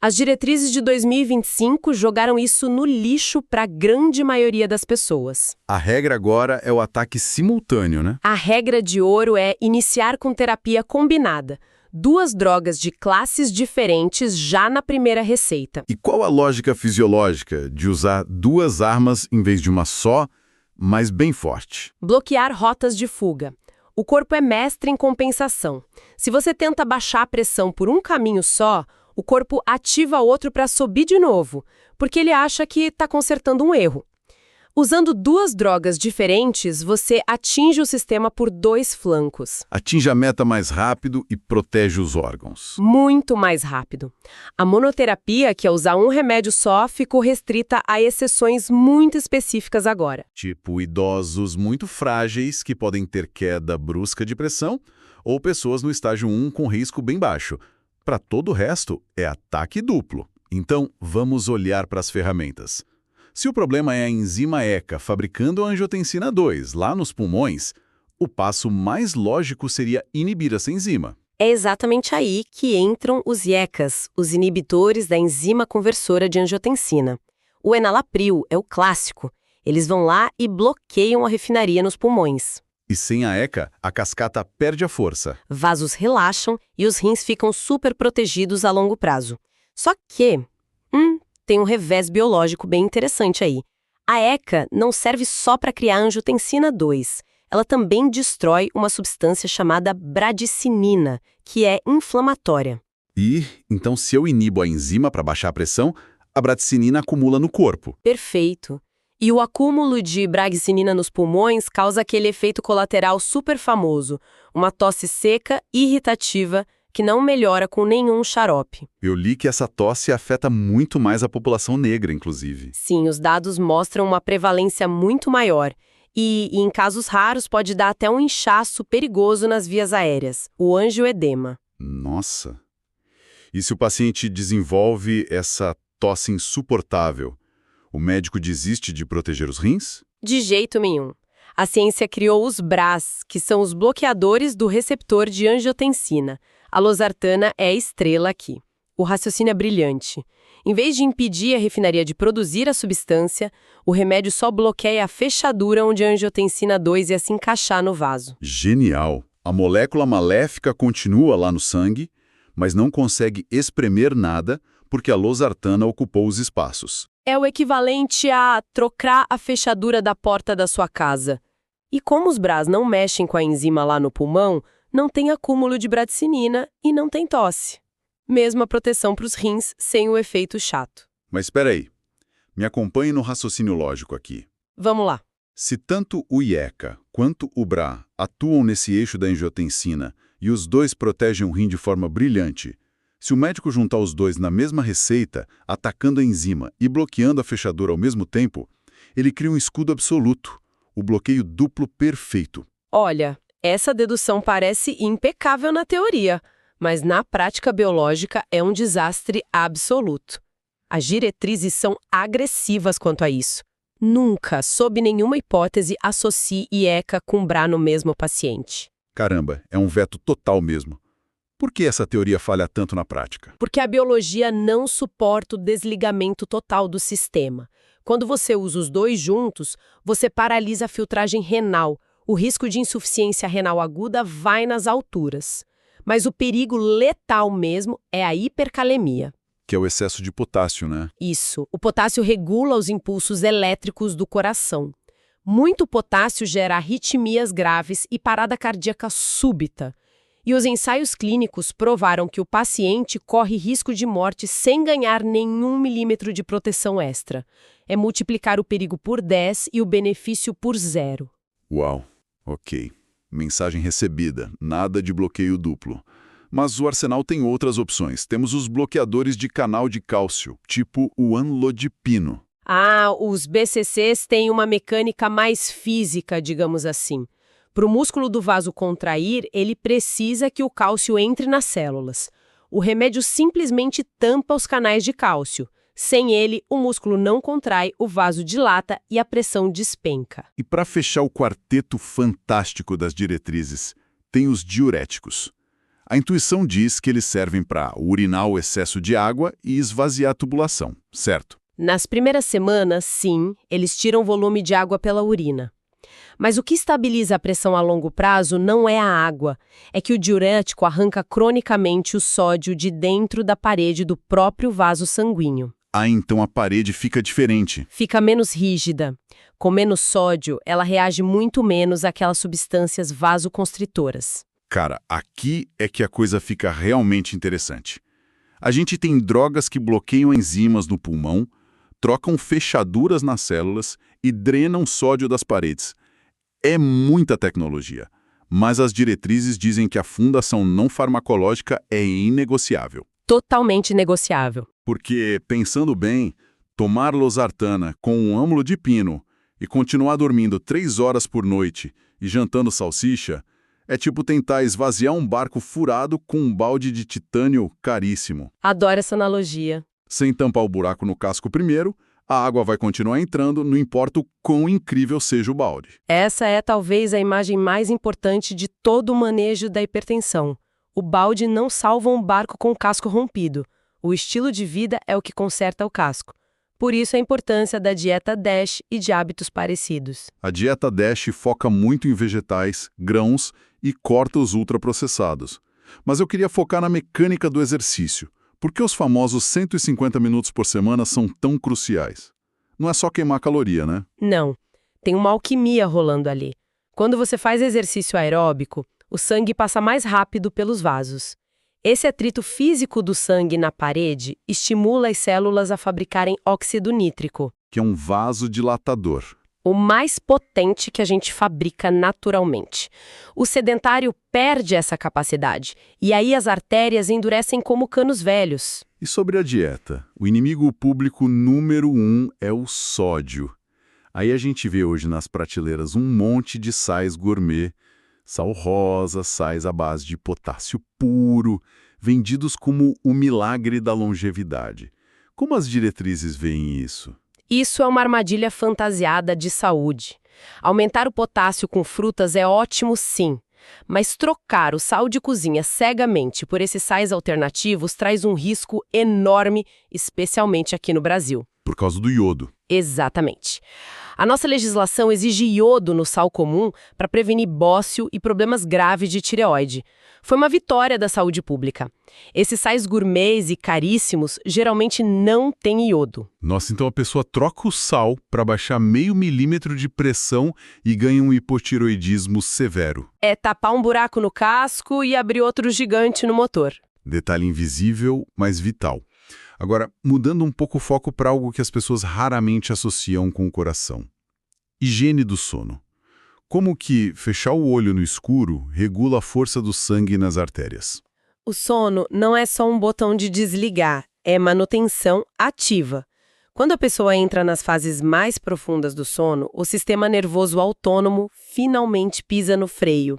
As diretrizes de 2025 jogaram isso no lixo para a grande maioria das pessoas. A regra agora é o ataque simultâneo, né? A regra de ouro é iniciar com terapia combinada. 2 drogas de classes diferentes já na primeira receita. E qual a lógica fisiológica de usar 2 armas em vez de uma só, mas bem forte? Bloquear rotas de fuga. O corpo é mestre em compensação. Se você tenta baixar a pressão por um caminho só, o corpo ativa outro para subir de novo, porque ele acha que está consertando um erro. Usando duas drogas diferentes, você atinge o sistema por dois flancos. Atinge a meta mais rápido e protege os órgãos. Muito mais rápido. A monoterapia, que é usar um remédio só, ficou restrita a exceções muito específicas agora. Tipo idosos muito frágeis que podem ter queda brusca de pressão ou pessoas no estágio 1 com risco bem baixo. Para todo o resto, é ataque duplo. Então, vamos olhar para as ferramentas. Se o problema é a enzima ECA fabricando a angiotensina 2 lá nos pulmões, o passo mais lógico seria inibir essa enzima. É exatamente aí que entram os IECAs, os inibidores da enzima conversora de angiotensina. O enalapril é o clássico. Eles vão lá e bloqueiam a refinaria nos pulmões. E sem a ECA, a cascata perde a força. Vasos relaxam e os rins ficam super protegidos a longo prazo. Só que tem um revés biológico bem interessante aí. A ECA não serve só para criar angiotensina 2. Ela também destrói uma substância chamada bradicinina, que é inflamatória. E, então, se eu inibo a enzima para baixar a pressão, a bradicinina acumula no corpo. Perfeito. E o acúmulo de bradicinina nos pulmões causa aquele efeito colateral super famoso, uma tosse seca, irritativa, que não melhora com nenhum xarope. Eu li que essa tosse afeta muito mais a população negra, inclusive. Sim, os dados mostram uma prevalência muito maior. E em casos raros, pode dar até um inchaço perigoso nas vias aéreas, o angioedema. Nossa! E se o paciente desenvolve essa tosse insuportável, o médico desiste de proteger os rins? De jeito nenhum. A ciência criou os BRAs, que são os bloqueadores do receptor de angiotensina. A losartana é a estrela aqui. O raciocínio é brilhante. Em vez de impedir a refinaria de produzir a substância, o remédio só bloqueia a fechadura onde a angiotensina 2 ia se encaixar no vaso. Genial! A molécula maléfica continua lá no sangue, mas não consegue espremer nada porque a losartana ocupou os espaços. É o equivalente a trocar a fechadura da porta da sua casa. E como os BRAs não mexem com a enzima lá no pulmão, não tem acúmulo de bradicinina e não tem tosse. Mesma proteção para os rins, sem o efeito chato. Mas espera aí. Me acompanhe no raciocínio lógico aqui. Vamos lá. Se tanto o IECA quanto o BRA atuam nesse eixo da angiotensina e os dois protegem o rim de forma brilhante, se o médico juntar os dois na mesma receita, atacando a enzima e bloqueando a fechadura ao mesmo tempo, ele cria um escudo absoluto, o bloqueio duplo perfeito. Olha, essa dedução parece impecável na teoria, mas na prática biológica é um desastre absoluto. As diretrizes são agressivas quanto a isso. Nunca, sob nenhuma hipótese, associe IECA com BRA no mesmo paciente. Caramba, é um veto total mesmo. Por que essa teoria falha tanto na prática? Porque a biologia não suporta o desligamento total do sistema. Quando você usa os dois juntos, você paralisa a filtragem renal. O risco de insuficiência renal aguda vai nas alturas. Mas o perigo letal mesmo é a hipercalemia. Que é o excesso de potássio, né? Isso. O potássio regula os impulsos elétricos do coração. Muito potássio gera arritmias graves e parada cardíaca súbita. E os ensaios clínicos provaram que o paciente corre risco de morte sem ganhar nenhum milímetro de proteção extra. É multiplicar o perigo por 10 e o benefício por 0. Uau, ok. Mensagem recebida, nada de bloqueio duplo. Mas o arsenal tem outras opções. Temos os bloqueadores de canal de cálcio, tipo o anlodipino. Os BCCs têm uma mecânica mais física, digamos assim. Para o músculo do vaso contrair, ele precisa que o cálcio entre nas células. O remédio simplesmente tampa os canais de cálcio. Sem ele, o músculo não contrai, o vaso dilata e a pressão despenca. E para fechar o quarteto fantástico das diretrizes, tem os diuréticos. A intuição diz que eles servem para urinar o excesso de água e esvaziar a tubulação, certo? Nas primeiras semanas, sim, eles tiram volume de água pela urina. Mas o que estabiliza a pressão a longo prazo não é a água, é que o diurético arranca cronicamente o sódio de dentro da parede do próprio vaso sanguíneo. Então a parede fica diferente. Fica menos rígida. Com menos sódio, ela reage muito menos àquelas substâncias vasoconstritoras. Cara, aqui é que a coisa fica realmente interessante. A gente tem drogas que bloqueiam enzimas no pulmão, trocam fechaduras nas células e drenam sódio das paredes. É muita tecnologia, mas as diretrizes dizem que a fundação não farmacológica é inegociável. Totalmente negociável. Porque, pensando bem, tomar losartana com um amlodipino e continuar dormindo 3 horas por noite e jantando salsicha é tipo tentar esvaziar um barco furado com um balde de titânio caríssimo. Adoro essa analogia. Sem tampar o buraco no casco primeiro, a água vai continuar entrando, não importa o quão incrível seja o balde. Essa é talvez a imagem mais importante de todo o manejo da hipertensão. O balde não salva um barco com o casco rompido. O estilo de vida é o que conserta o casco. Por isso a importância da dieta DASH e de hábitos parecidos. A dieta DASH foca muito em vegetais, grãos e corta os ultraprocessados. Mas eu queria focar na mecânica do exercício. Por que os famosos 150 minutos por semana são tão cruciais? Não é só queimar caloria, né? Não. Tem uma alquimia rolando ali. Quando você faz exercício aeróbico, o sangue passa mais rápido pelos vasos. Esse atrito físico do sangue na parede estimula as células a fabricarem óxido nítrico, Que é um vasodilatador. o mais potente que a gente fabrica naturalmente. O sedentário perde essa capacidade, e aí as artérias endurecem como canos velhos. E sobre a dieta? O inimigo público número 1 é o sódio. Aí a gente vê hoje nas prateleiras um monte de sais gourmet, sal rosa, sais à base de potássio puro, vendidos como o milagre da longevidade. Como as diretrizes veem isso? Isso é uma armadilha fantasiada de saúde. Aumentar o potássio com frutas é ótimo, sim. Mas trocar o sal de cozinha cegamente por esses sais alternativos traz um risco enorme, especialmente aqui no Brasil. Por causa do iodo. Exatamente. A nossa legislação exige iodo no sal comum para prevenir bócio e problemas graves de tireoide. Foi uma vitória da saúde pública. Esses sais gourmets e caríssimos geralmente não têm iodo. Nossa, então a pessoa troca o sal para baixar meio milímetro de pressão e ganha um hipotiroidismo severo. É tapar um buraco no casco e abrir outro gigante no motor. Detalhe invisível, mas vital. Agora, mudando um pouco o foco para algo que as pessoas raramente associam com o coração. Higiene do sono. Como que fechar o olho no escuro regula a força do sangue nas artérias? O sono não é só um botão de desligar, é manutenção ativa. Quando a pessoa entra nas fases mais profundas do sono, o sistema nervoso autônomo finalmente pisa no freio.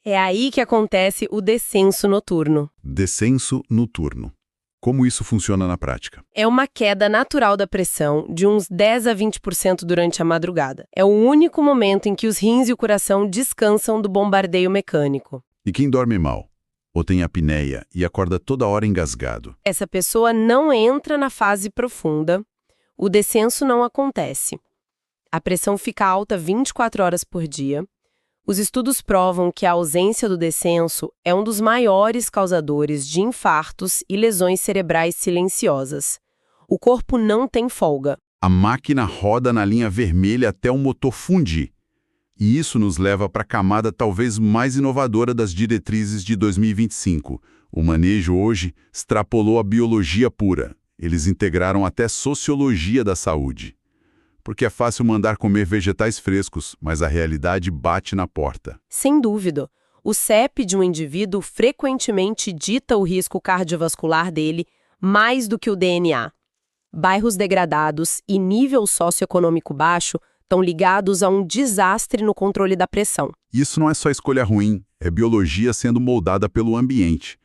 É aí que acontece o descenso noturno. Descenso noturno. Como isso funciona na prática? É uma queda natural da pressão de uns 10 a 20% durante a madrugada. É o único momento em que os rins e o coração descansam do bombardeio mecânico. E quem dorme mal? Ou tem apneia e acorda toda hora engasgado? Essa pessoa não entra na fase profunda, o descenso não acontece. A pressão fica alta 24 horas por dia. Os estudos provam que a ausência do descenso é um dos maiores causadores de infartos e lesões cerebrais silenciosas. O corpo não tem folga. A máquina roda na linha vermelha até o motor fundir. E isso nos leva para a camada talvez mais inovadora das diretrizes de 2025. O manejo hoje extrapolou a biologia pura. Eles integraram até sociologia da saúde. Porque é fácil mandar comer vegetais frescos, mas a realidade bate na porta. Sem dúvida. O CEP de um indivíduo frequentemente dita o risco cardiovascular dele mais do que o DNA. Bairros degradados e nível socioeconômico baixo estão ligados a um desastre no controle da pressão. Isso não é só escolha ruim, é biologia sendo moldada pelo ambiente.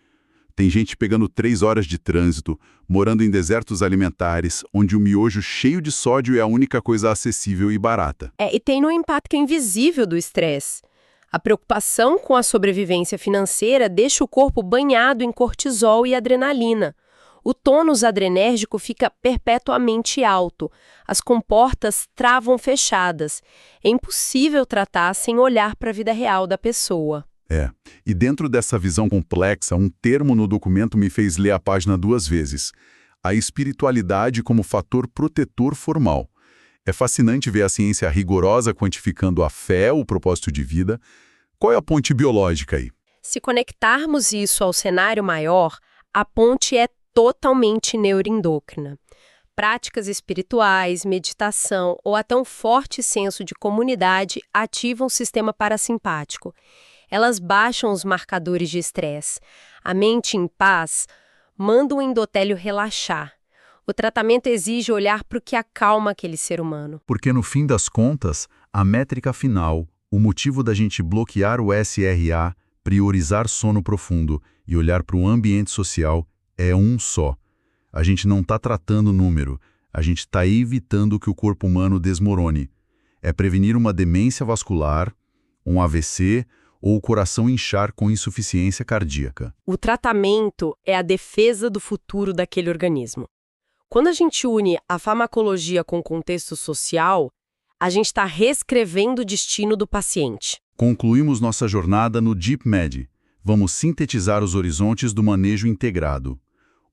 Tem gente pegando 3 horas de trânsito, morando em desertos alimentares, onde o miojo cheio de sódio é a única coisa acessível e barata. E tem no impacto invisível do estresse. A preocupação com a sobrevivência financeira deixa o corpo banhado em cortisol e adrenalina. O tônus adrenérgico fica perpetuamente alto. As comportas travam fechadas. É impossível tratar sem olhar para a vida real da pessoa. E dentro dessa visão complexa, um termo no documento me fez ler a página 2 vezes. A espiritualidade como fator protetor formal. É fascinante ver a ciência rigorosa quantificando a fé, o propósito de vida. Qual é a ponte biológica aí? Se conectarmos isso ao cenário maior, a ponte é totalmente neuroendócrina. Práticas espirituais, meditação ou até um forte senso de comunidade ativam o sistema parasimpático. Elas baixam os marcadores de estresse. A mente em paz manda o endotélio relaxar. O tratamento exige olhar para o que acalma aquele ser humano. Porque no fim das contas, a métrica final, o motivo da gente bloquear o SRA, priorizar sono profundo e olhar para o ambiente social é um só. A gente não está tratando o número, a gente está evitando que o corpo humano desmorone. É prevenir uma demência vascular, um AVC ou o coração inchar com insuficiência cardíaca. O tratamento é a defesa do futuro daquele organismo. Quando a gente une a farmacologia com o contexto social, a gente está reescrevendo o destino do paciente. Concluímos nossa jornada no DeepMed. Vamos sintetizar os horizontes do manejo integrado.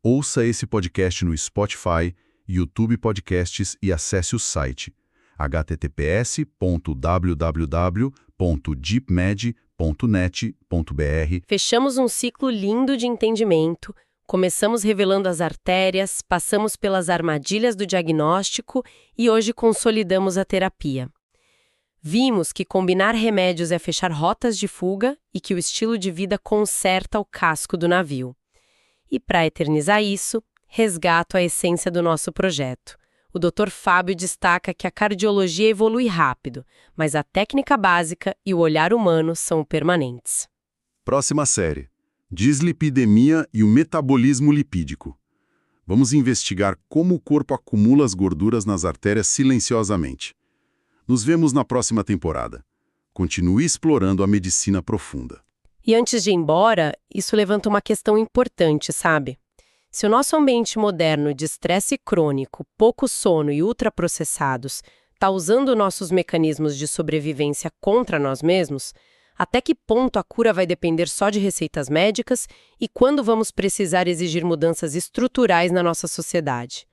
Ouça esse podcast no Spotify, YouTube Podcasts e acesse o site https://www.deepmed.net.br. Fechamos um ciclo lindo de entendimento, começamos revelando as artérias, passamos pelas armadilhas do diagnóstico e hoje consolidamos a terapia. Vimos que combinar remédios é fechar rotas de fuga e que o estilo de vida conserta o casco do navio. E para eternizar isso, resgato a essência do nosso projeto. O Dr. Fábio destaca que a cardiologia evolui rápido, mas a técnica básica e o olhar humano são permanentes. Próxima série: dislipidemia e o metabolismo lipídico. Vamos investigar como o corpo acumula as gorduras nas artérias silenciosamente. Nos vemos na próxima temporada. Continue explorando a medicina profunda. E antes de ir embora, isso levanta uma questão importante, sabe? Se o nosso ambiente moderno de estresse crônico, pouco sono e ultraprocessados está usando nossos mecanismos de sobrevivência contra nós mesmos, até que ponto a cura vai depender só de receitas médicas e quando vamos precisar exigir mudanças estruturais na nossa sociedade?